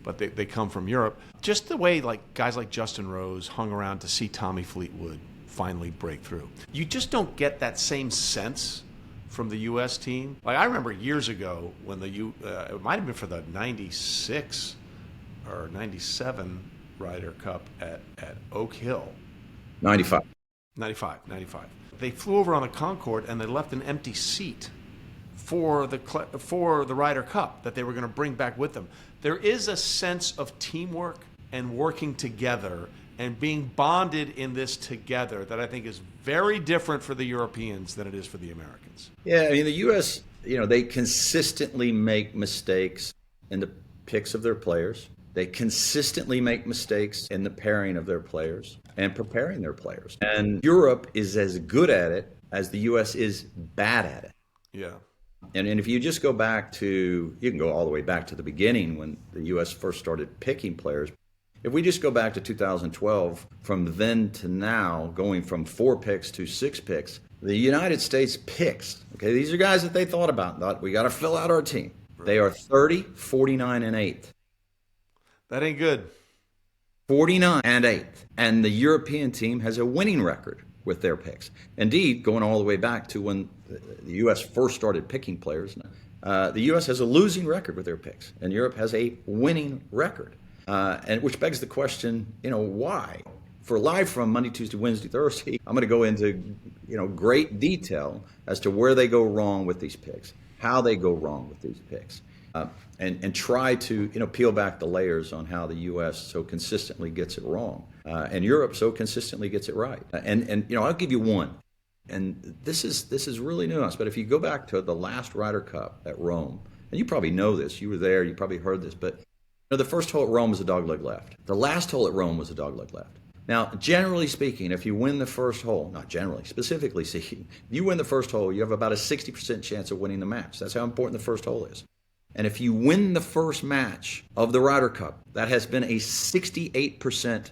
but they come from Europe. Just the way guys like Justin Rose hung around to see Tommy Fleetwood finally break through. You just don't get that same sense from the U.S. team. I remember years ago when it might have been for the 96 or 97 Ryder Cup at Oak Hill. 95. They flew over on the Concorde and they left an empty seat for the Ryder Cup that they were going to bring back with them. There is a sense of teamwork and working together and being bonded in this together that I think is very different for the Europeans than it is for the Americans. Yeah, I mean, the U.S., they consistently make mistakes in the picks of their players. They consistently make mistakes in the pairing of their players and preparing their players. And Europe is as good at it as the U.S. is bad at it. Yeah. And if you just go back to, you can go all the way back to the beginning when the U.S. first started picking players. If we just go back to 2012, from then to now, going from 4 picks to 6 picks, the United States picks, okay, these are guys that they thought about, thought we got to fill out our team. Right. They are 30, 49, and 8. That ain't good. 49 and 8. And the European team has a winning record with their picks. Indeed, going all the way back to when the U.S. first started picking players, the U.S. has a losing record with their picks, and Europe has a winning record. And which begs the question, why? For Live from Monday, Tuesday, Wednesday, Thursday, I'm going to go into, great detail as to where they go wrong with these picks, how they go wrong with these picks, and try to, peel back the layers on how the U.S. so consistently gets it wrong, and Europe so consistently gets it right. And I'll give you one, and this is really nuanced. But if you go back to the last Ryder Cup at Rome, and you probably know this, you were there, you probably heard this, but the first hole at Rome was a dogleg left. The last hole at Rome was a dogleg left. Now, generally speaking, if you win the first hole, not generally, specifically speaking, if you win the first hole, you have about a 60% chance of winning the match. That's how important the first hole is. And if you win the first match of the Ryder Cup, that has been a 68%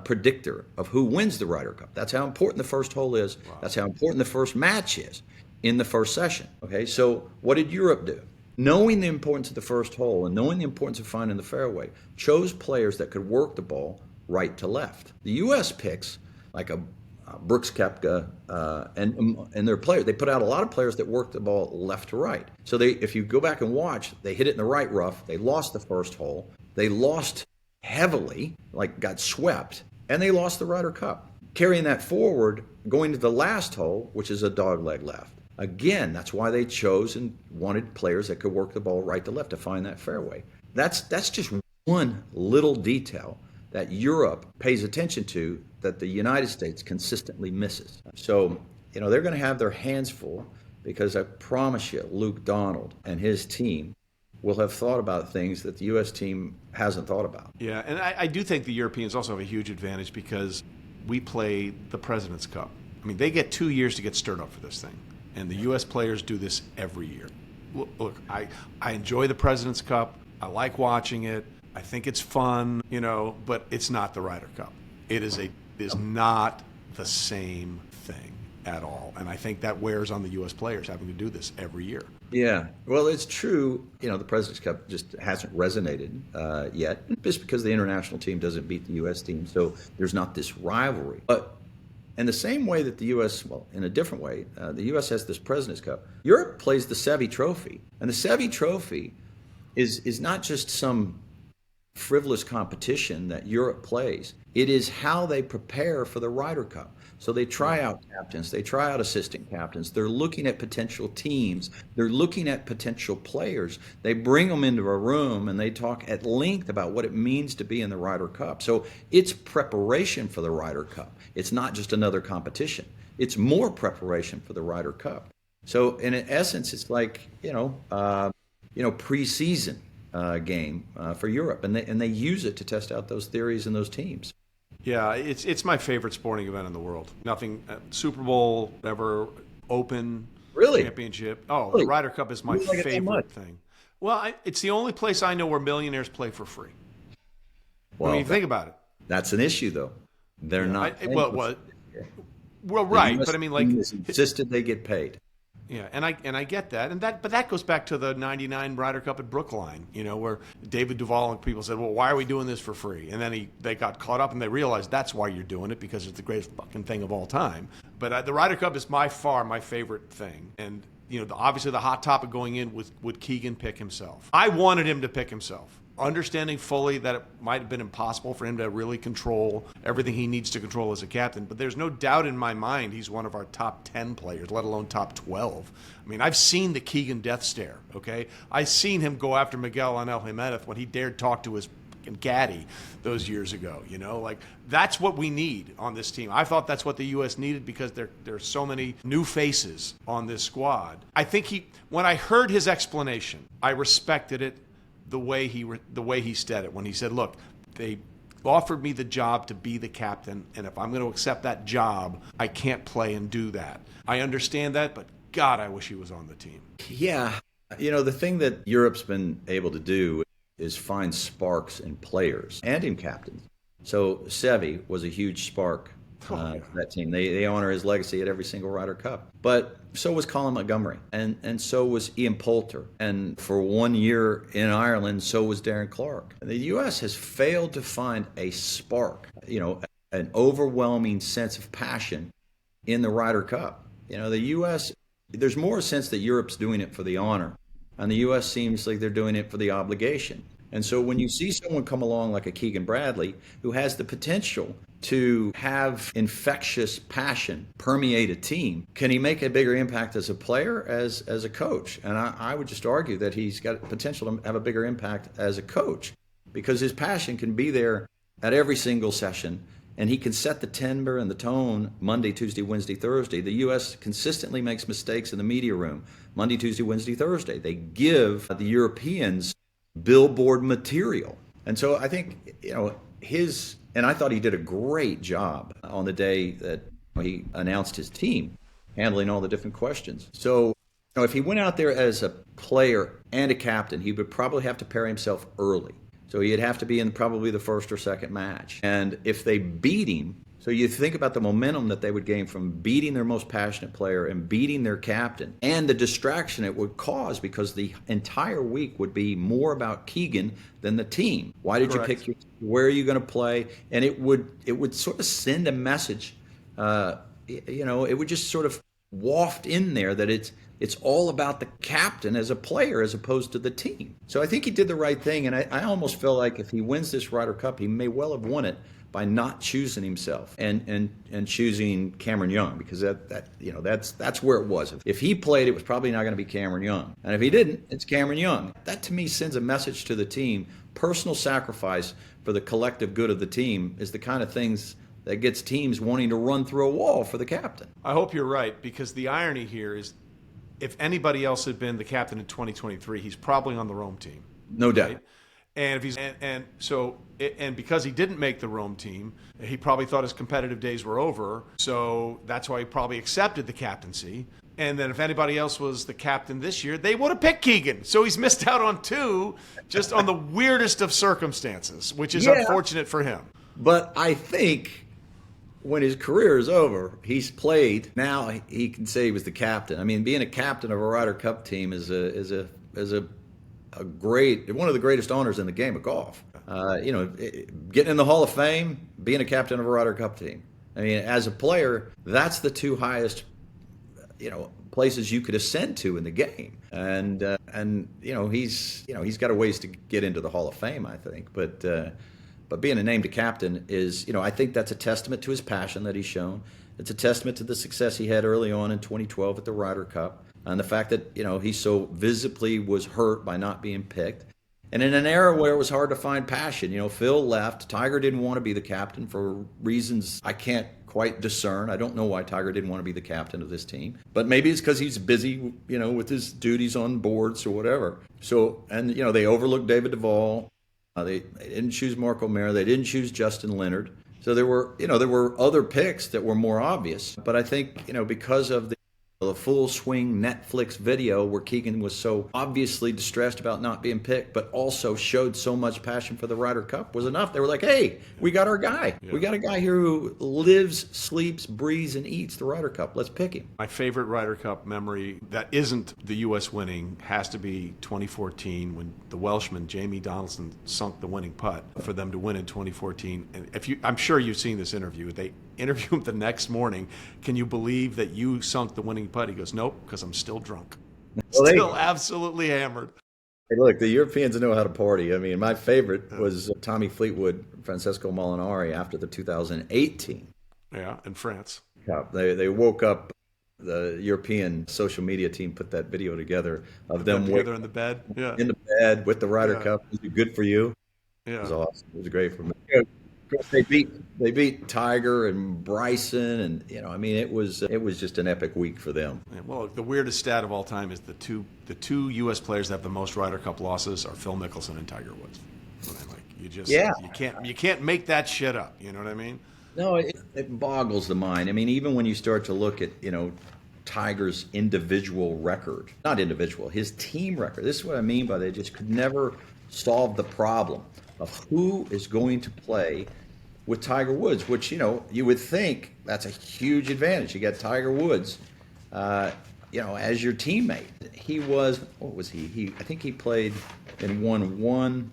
predictor of who wins the Ryder Cup. That's how important the first hole is. Wow. That's how important the first match is in the first session. Okay, so what did Europe do? Knowing the importance of the first hole and knowing the importance of finding the fairway, chose players that could work the ball right to left. The U.S. picks, like a Brooks Koepka, and their players, they put out a lot of players that work the ball left to right. So if you go back and watch, they hit it in the right rough, they lost the first hole, they lost heavily, like got swept, and they lost the Ryder Cup. Carrying that forward, going to the last hole, which is a dogleg left. Again, that's why they chose and wanted players that could work the ball right to left to find that fairway. That's just one little detail that Europe pays attention to that the United States consistently misses. So, they're going to have their hands full because I promise you, Luke Donald and his team will have thought about things that the U.S. team hasn't thought about. Yeah, and I do think the Europeans also have a huge advantage because we play the President's Cup. I mean, they get 2 years to get stirred up for this thing. And the U.S. players do this every year. Look, I enjoy the President's Cup. I like watching it. I think it's fun, but it's not the Ryder Cup. It is not the same thing at all. And I think that wears on the U.S. players having to do this every year. Yeah, well, it's true. The President's Cup just hasn't resonated yet, just because the international team doesn't beat the U.S. team. So there's not this rivalry. But in the same way that the U.S., well, in a different way, the U.S. has this President's Cup. Europe plays the Seve Trophy. And the Seve Trophy is not just some frivolous competition that Europe plays. It is how they prepare for the Ryder Cup. So they try out captains, they try out assistant captains, they're looking at potential teams, they're looking at potential players. They bring them into a room and they talk at length about what it means to be in the Ryder Cup. So it's preparation for the Ryder Cup. It's not just another competition. It's more preparation for the Ryder Cup. So in essence, it's like, preseason game for Europe, and they use it to test out those theories and those teams. Yeah, it's my favorite sporting event in the world. Nothing Super Bowl ever, Open, really? Championship. Oh, really? The Ryder Cup is my favorite thing. Well, it's the only place I know where millionaires play for free. Well, think about it. That's an issue, though. They're not. Well, right, but I mean, like, insisted they get paid. Yeah, and I get that, but that goes back to the '99 Ryder Cup at Brookline, where David Duval and people said, "Well, why are we doing this for free?" And then they got caught up and they realized that's why you're doing it, because it's the greatest fucking thing of all time. But the Ryder Cup is by far my favorite thing, and obviously the hot topic going in was, would Keegan pick himself? I wanted him to pick himself, understanding fully that it might have been impossible for him to really control everything he needs to control as a captain. But there's no doubt in my mind he's one of our top 10 players, let alone top 12. I mean, I've seen the Keegan death stare, okay? I've seen him go after Miguel Angel Jimenez when he dared talk to his caddy those years ago, Like, that's what we need on this team. I thought that's what the U.S. needed because there are so many new faces on this squad. I think when I heard his explanation, I respected it. The way he said it, when he said, "Look, they offered me the job to be the captain, and if I'm going to accept that job, I can't play and do that. I understand that, but God, I wish he was on the team. Yeah. The thing that Europe's been able to do is find sparks in players and in captains. So Seve was a huge spark for that team. They honor his legacy at every single Ryder Cup. But so was Colin Montgomery, and so was Ian Poulter. And for 1 year in Ireland, so was Darren Clarke. The U.S. has failed to find a spark, an overwhelming sense of passion in the Ryder Cup. The U.S., there's more a sense that Europe's doing it for the honor, and the U.S. seems like they're doing it for the obligation. And so when you see someone come along like a Keegan Bradley, who has the potential to have infectious passion permeate a team, can he make a bigger impact as a player, as a coach? And I would just argue that he's got potential to have a bigger impact as a coach, because his passion can be there at every single session, and he can set the timbre and the tone Monday, Tuesday, Wednesday, Thursday. The U.S. consistently makes mistakes in the media room Monday, Tuesday, Wednesday, Thursday. They give the Europeans billboard material. And so I think, and I thought he did a great job on the day that he announced his team, handling all the different questions. So, if he went out there as a player and a captain, he would probably have to pair himself early. So he'd have to be in probably the first or second match. And if they beat him, so you think about the momentum that they would gain from beating their most passionate player and beating their captain, and the distraction it would cause, because the entire week would be more about Keegan than the team. Why did Correct. you pick where are you going to play? And it would sort of send a message. It would just sort of waft in there that it's all about the captain as a player as opposed to the team. So I think he did the right thing, and I almost feel like if he wins this Ryder Cup, he may well have won it by not choosing himself and choosing Cameron Young, because that's where it was. If he played, it was probably not going to be Cameron Young, and if he didn't, it's Cameron Young. That to me sends a message to the team. Personal sacrifice for the collective good of the team is the kind of things that gets teams wanting to run through a wall for the captain. I hope you're right, because the irony here is, if anybody else had been the captain in 2023, he's probably on the Rome team. No doubt. Right? And if he's and because he didn't make the Rome team, he probably thought his competitive days were over. So that's why he probably accepted the captaincy. And then if anybody else was the captain this year, they would have picked Keegan. So he's missed out on two, just on the weirdest of circumstances, which is unfortunate for him. But I think when his career is over, he's played. Now he can say he was the captain. I mean, being a captain of a Ryder Cup team is a great, one of the greatest honors in the game of golf. Getting in the Hall of Fame, being a captain of a Ryder Cup team. I mean, as a player, that's the two highest, places you could ascend to in the game. And he's got a ways to get into the Hall of Fame, I think. But being named a captain is, I think that's a testament to his passion that he's shown. It's a testament to the success he had early on in 2012 at the Ryder Cup, and the fact that, he so visibly was hurt by not being picked. And in an era where it was hard to find passion, Phil left. Tiger didn't want to be the captain for reasons I can't quite discern. I don't know why Tiger didn't want to be the captain of this team. But maybe it's because he's busy, with his duties on boards or whatever. So, and, they overlooked David Duval. They didn't choose Mark O'Meara. They didn't choose Justin Leonard. So there were other picks that were more obvious. But I think, because of the full swing Netflix video where Keegan was so obviously distressed about not being picked, but also showed so much passion for the Ryder Cup was enough. They were like, hey, we got our guy. Yeah. We got a guy here who lives, sleeps, breathes, and eats the Ryder Cup. Let's pick him. My favorite Ryder Cup memory that isn't the U.S. winning has to be 2014 when the Welshman, Jamie Donaldson, sunk the winning putt for them to win in 2014. And I'm sure you've seen this interview. They interview him the next morning. Can you believe that you sunk the winning putt? He goes, nope, because I'm still drunk. Still absolutely hammered. Hey, look, the Europeans know how to party. I mean, my favorite was Tommy Fleetwood, Francesco Molinari after the 2018. Yeah, in France. Cup. They woke up, the European social media team put that video together of them together in the bed. Yeah. In the bed with the Ryder Cup. Was it good for you? Yeah. It was awesome. It was great for me. They beat Tiger and Bryson, and it was just an epic week for them. Well, the weirdest stat of all time is the two U.S. players that have the most Ryder Cup losses are Phil Mickelson and Tiger Woods. You can't make that shit up. You know what I mean? No, it boggles the mind. I mean, even when you start to look at Tiger's individual record. Not individual, his team record. This is what I mean by they just could never solve the problem of who is going to play with Tiger Woods, which, you would think that's a huge advantage. You got Tiger Woods, as your teammate. He was, what was he? I think he played and won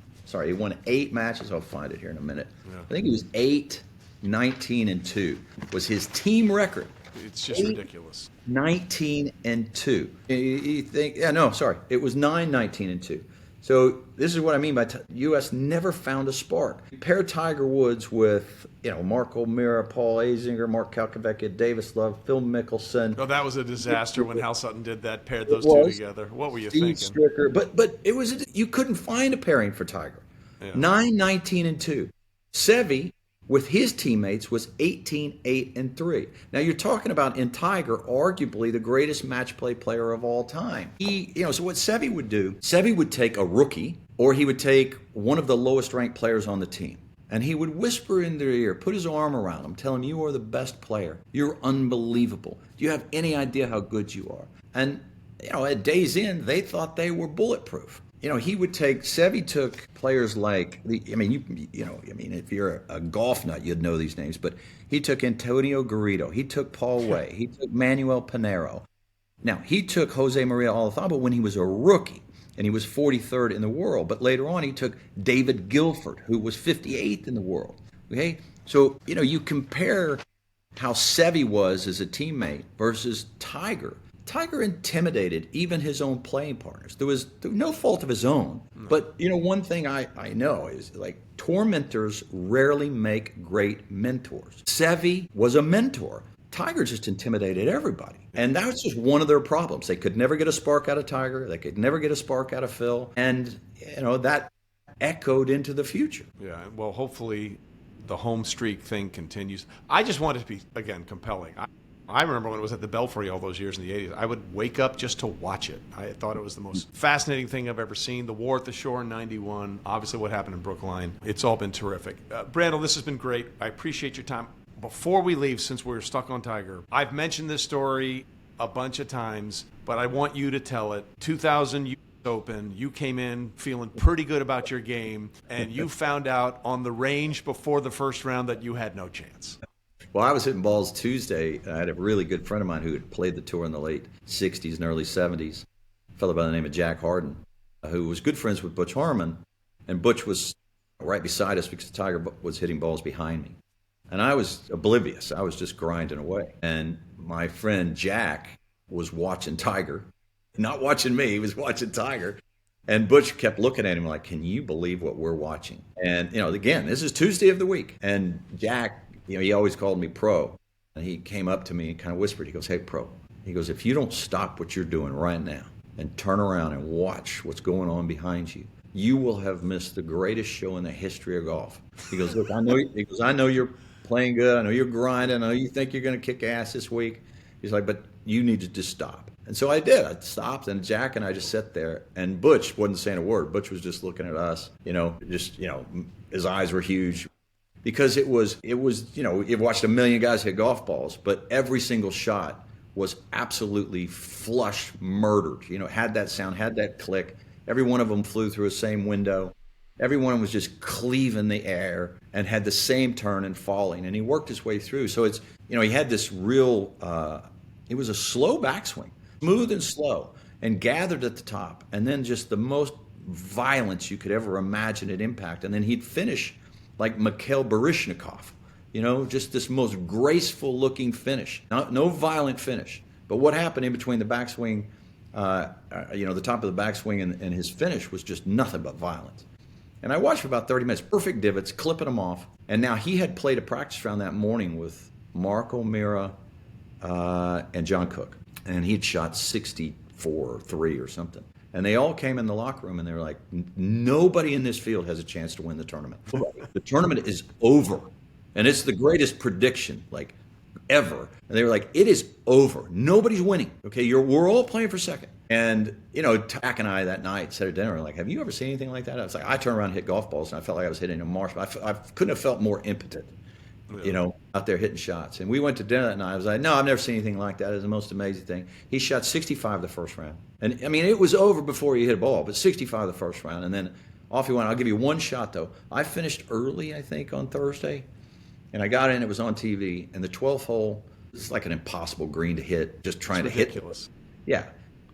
8 matches. I'll find it here in a minute. Yeah. I think he was 8, 19, and 2 was his team record. It's just ridiculous. 19 and 2. You think, it was 9, 19, and 2. So this is what I mean by U.S. never found a spark. Pair Tiger Woods with, Mark O'Meara, Paul Azinger, Mark Calcavecchia, Davis Love, Phil Mickelson. Oh, that was a disaster when Hal Sutton did that, paired those two together. What were you thinking? Stricker. But it was, you couldn't find a pairing for Tiger. Yeah. 9, 19, and 2. Seve, with his teammates, was 18, 8, and 3. Now you're talking about, in Tiger, arguably the greatest match play player of all time. So what Seve would do, Seve would take a rookie, or he would take one of the lowest ranked players on the team, and he would whisper in their ear, put his arm around them, tell them, you are the best player. You're unbelievable. Do you have any idea how good you are? And, at day's end, they thought they were bulletproof. He would Seve took players like, if you're a golf nut, you'd know these names, but he took Antonio Garrido, he took Paul Way, he took Manuel Pinero. Now, he took Jose Maria Olazabal when he was a rookie, and he was 43rd in the world, but later on he took David Guilford, who was 58th in the world, okay? So, you compare how Seve was as a teammate versus Tiger. Tiger intimidated even his own playing partners. There was no fault of his own. No. But, one thing I know is, tormentors rarely make great mentors. Seve was a mentor. Tiger just intimidated everybody. And that was just one of their problems. They could never get a spark out of Tiger. They could never get a spark out of Phil. And, that echoed into the future. Yeah, well, hopefully the home streak thing continues. I just want it to be, again, compelling. I remember when it was at the Belfry all those years in the 80s, I would wake up just to watch it. I thought it was the most fascinating thing I've ever seen. The War at the Shore in 91, obviously what happened in Brookline. It's all been terrific. Brandel, this has been great. I appreciate your time. Before we leave, since we're stuck on Tiger, I've mentioned this story a bunch of times, but I want you to tell it. 2000 US Open, you came in feeling pretty good about your game, and you found out on the range before the first round that you had no chance. Well, I was hitting balls Tuesday. I had a really good friend of mine who had played the tour in the late 60s and early 70s, a fellow by the name of Jack Harden, who was good friends with Butch Harmon, and Butch was right beside us because Tiger was hitting balls behind me. And I was oblivious. I was just grinding away. And my friend Jack was watching Tiger, not watching me, he was watching Tiger. And Butch kept looking at him like, can you believe what we're watching? And, again, this is Tuesday of the week. And Jack, he always called me Pro. And he came up to me and kind of whispered, he goes, hey, Pro. He goes, if you don't stop what you're doing right now and turn around and watch what's going on behind you, you will have missed the greatest show in the history of golf. He goes, look, I know you're playing good. I know you're grinding. I know you think you're going to kick ass this week. He's like, but you need to just stop. And so I did. I stopped, and Jack and I just sat there. And Butch wasn't saying a word. Butch was just looking at us, his eyes were huge. Because it was, you've watched a million guys hit golf balls, but every single shot was absolutely flush murdered. Had that sound, had that click. Every one of them flew through the same window. Every one of them was just cleaving the air and had the same turn and falling. And he worked his way through. So it's, he had this real, it was a slow backswing, smooth and slow, and gathered at the top. And then just the most violence you could ever imagine at impact. And then he'd finish like Mikhail Baryshnikov, just this most graceful looking finish. No violent finish. But what happened in between the backswing, the top of the backswing and his finish was just nothing but violence. And I watched for about 30 minutes, perfect divots, clipping them off. And now he had played a practice round that morning with Mark O'Meara and John Cook. And he'd shot 64 or 3 or something. And they all came in the locker room and they were like, nobody in this field has a chance to win the tournament. The tournament is over. And it's the greatest prediction, ever. And they were like, it is over. Nobody's winning. Okay, we're all playing for second. And, Tack and I that night said at dinner, like, have you ever seen anything like that? I was like, I turned around and hit golf balls and I felt like I was hitting a marsh. I couldn't have felt more impotent. out there hitting shots. And we went to dinner that night. I was like, no, I've never seen anything like that. It's the most amazing thing. He shot 65 the first round. And, I mean, it was over before he hit a ball, but 65 the first round. And then off he went. I'll give you one shot, though. I finished early, I think, on Thursday. And I got in. It was on TV. And the 12th hole, it's like an impossible green to hit, just trying to hit. Ridiculous. Yeah.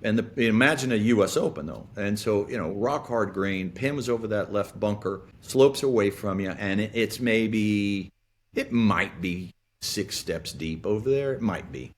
And imagine a U.S. Open, though. And so, rock hard green, pin was over that left bunker, slopes away from you, and it might be 6 steps deep over there. It might be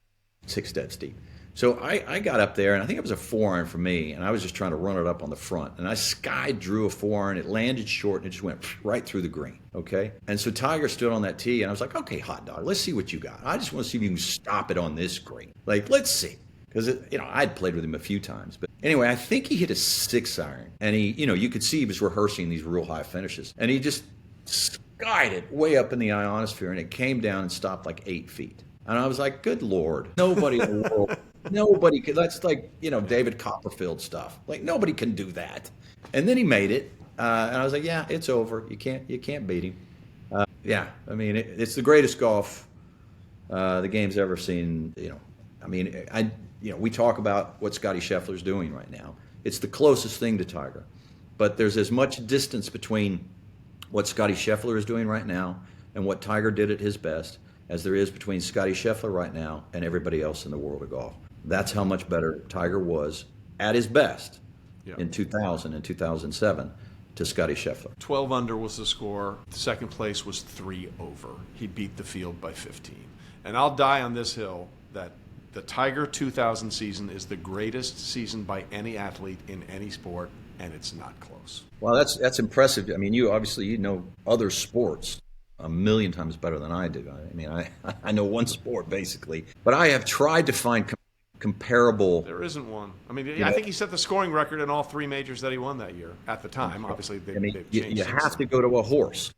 6 steps deep. So I got up there, and I think it was a 4-iron for me, and I was just trying to run it up on the front. And I drew a 4-iron. It landed short, and it just went right through the green, okay? And so Tiger stood on that tee, and I was like, okay, hot dog, let's see what you got. I just want to see if you can stop it on this green. Like, let's see. Because, I'd played with him a few times. But anyway, I think he hit a 6-iron. And he, you could see he was rehearsing these real high finishes. And he just skied it way up in the ionosphere, and it came down and stopped like 8 feet. And I was like, good Lord, nobody in the world, nobody could. That's like, David Copperfield stuff. Like, nobody can do that. And then he made it. And I was like, yeah, it's over. You can't beat him. Yeah, I mean, it's the greatest golf the game's ever seen. We talk about what Scottie Scheffler's doing right now. It's the closest thing to Tiger. But there's as much distance between what Scottie Scheffler is doing right now and what Tiger did at his best as there is between Scottie Scheffler right now and everybody else in the world of golf. That's how much better Tiger was at his best in 2000 and 2007 to Scottie Scheffler. 12 under was the score. Second place was 3 over. He beat the field by 15. And I'll die on this hill that the Tiger 2000 season is the greatest season by any athlete in any sport, and it's not close. Well, that's impressive. I mean, you know other sports a million times better than I do. I mean, I know one sport basically, but I have tried to find comparable. There isn't one. I mean, I think he set the scoring record in all 3 majors that he won that year at the time. Obviously, they've changed. You have to go to a horse.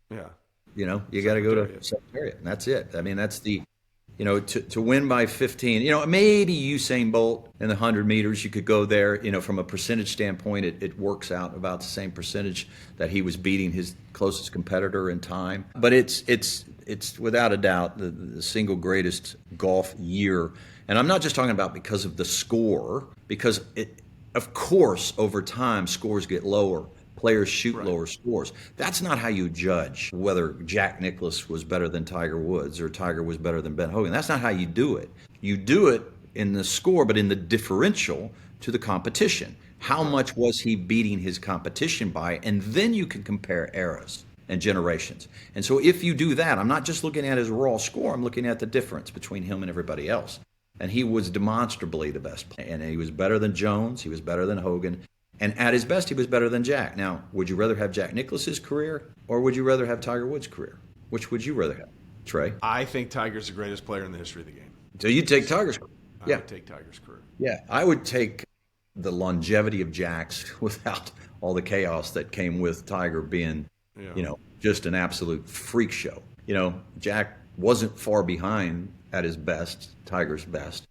Yeah. You got to go to Secretariat, and that's it. I mean, that's the. To win by 15, maybe Usain Bolt in the 100 meters, you could go there, from a percentage standpoint, it works out about the same percentage that he was beating his closest competitor in time. But it's without a doubt the single greatest golf year. And I'm not just talking about because of the score, because of course, over time, scores get lower. Players shoot lower scores. That's not how you judge whether Jack Nicklaus was better than Tiger Woods or Tiger was better than Ben Hogan. That's not how you do it. You do it in the score, but in the differential to the competition. How much was he beating his competition by? And then you can compare eras and generations. And so if you do that, I'm not just looking at his raw score, I'm looking at the difference between him and everybody else. And he was demonstrably the best player. And he was better than Jones, he was better than Hogan. And at his best, he was better than Jack. Now, would you rather have Jack Nicklaus's career, or would you rather have Tiger Woods' career? Which would you rather have, Trey? I think Tiger's the greatest player in the history of the game. So you'd take Tiger's career? I would take Tiger's career. Yeah, I would take the longevity of Jack's without all the chaos that came with Tiger being, just an absolute freak show. Jack wasn't far behind at his best, Tiger's best.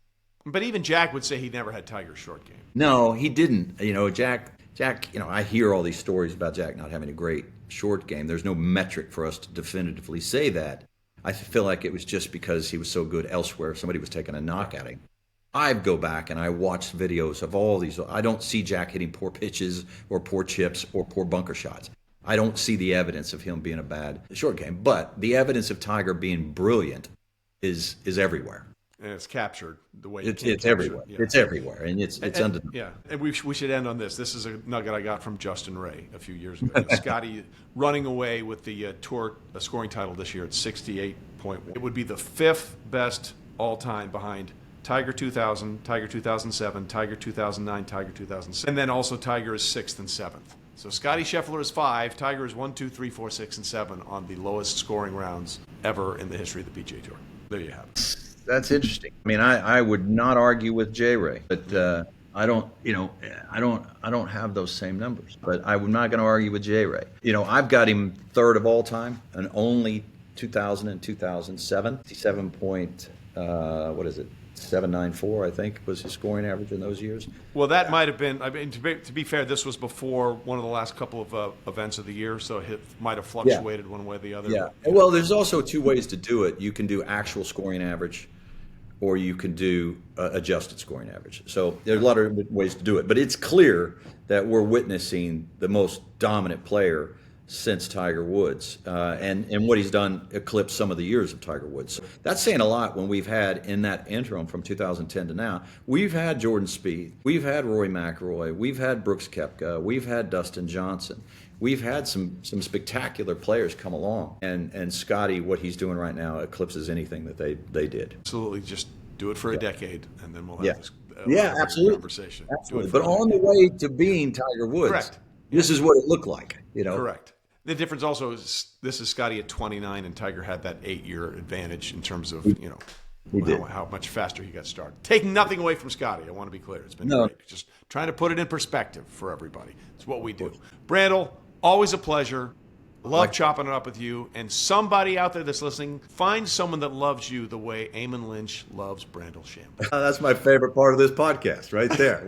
But even Jack would say he never had Tiger's short game. No, he didn't. Jack, I hear all these stories about Jack not having a great short game. There's no metric for us to definitively say that. I feel like it was just because he was so good elsewhere. Somebody was taking a knock at him. I go back and I watch videos of all these. I don't see Jack hitting poor pitches or poor chips or poor bunker shots. I don't see the evidence of him being a bad short game. But the evidence of Tiger being brilliant is everywhere. And it's captured the way it's everywhere. Yeah. It's everywhere, and it's undeniable. Yeah, and we should end on this. This is a nugget I got from Justin Ray a few years ago. Scottie running away with the tour scoring title this year at 68.1. It would be the 5th best all time behind Tiger 2000, Tiger 2007, Tiger 2009, Tiger 2006, and then also Tiger is 6th and 7th. So Scottie Scheffler is 5, Tiger is 1, 2, 3, 4, 6, and 7 on the lowest scoring rounds ever in the history of the PGA Tour. There you have it. That's interesting. I mean, I would not argue with J. Ray, but I don't have those same numbers. But I'm not going to argue with J. Ray. I've got him 3rd of all time, and only 2000 and 2007. 67 point, .794, I think, was his scoring average in those years. Well, that might have been, I mean, to be fair, this was before one of the last couple of events of the year, so it might have fluctuated one way or the other. Yeah. Well, there's also two ways to do it. You can do actual scoring average, or you can do adjusted scoring average. So there's a lot of ways to do it. But it's clear that we're witnessing the most dominant player since Tiger Woods, and what he's done eclipsed some of the years of Tiger Woods. So that's saying a lot when we've had, in that interim from 2010 to now, we've had Jordan Spieth, we've had Rory McIlroy, we've had Brooks Koepka, we've had Dustin Johnson. We've had some spectacular players come along, and Scottie, what he's doing right now, eclipses anything that they did. Absolutely, just do it for a decade, and then we'll have this absolutely. conversation. Absolutely. But on the way to being Tiger Woods, correct. This is what it looked like, Correct. The difference also is this is Scottie at 29, and Tiger had that 8-year advantage in terms of how much faster he got started. Taking nothing away from Scottie, I want to be clear. It's been great. Just trying to put it in perspective for everybody. It's what we do. Brandel, always a pleasure. Love chopping it up with you. And somebody out there that's listening, find someone that loves you the way Eamon Lynch loves Brandel Chamblee. That's my favorite part of this podcast, right there.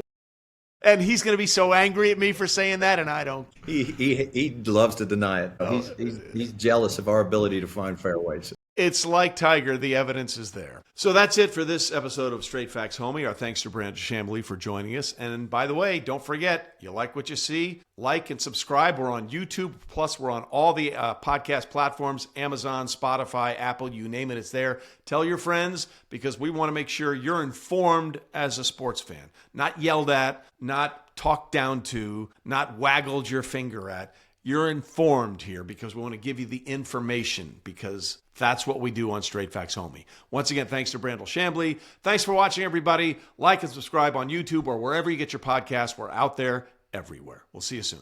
And he's going to be so angry at me for saying that, and I don't. He loves to deny it. He's jealous of our ability to find fairways. It's like Tiger. The evidence is there. So that's it for this episode of Straight Facts Homie. Our thanks to Brandel Chamblee for joining us. And by the way, don't forget, you like what you see, like and subscribe. We're on YouTube. Plus, we're on all the podcast platforms, Amazon, Spotify, Apple, you name it, it's there. Tell your friends, because we want to make sure you're informed as a sports fan. Not yelled at, not talked down to, not waggled your finger at. You're informed here because we want to give you the information, because that's what we do on Straight Facts Homie. Once again, thanks to Brandel Chamblee. Thanks for watching, everybody. Like and subscribe on YouTube or wherever you get your podcasts. We're out there everywhere. We'll see you soon.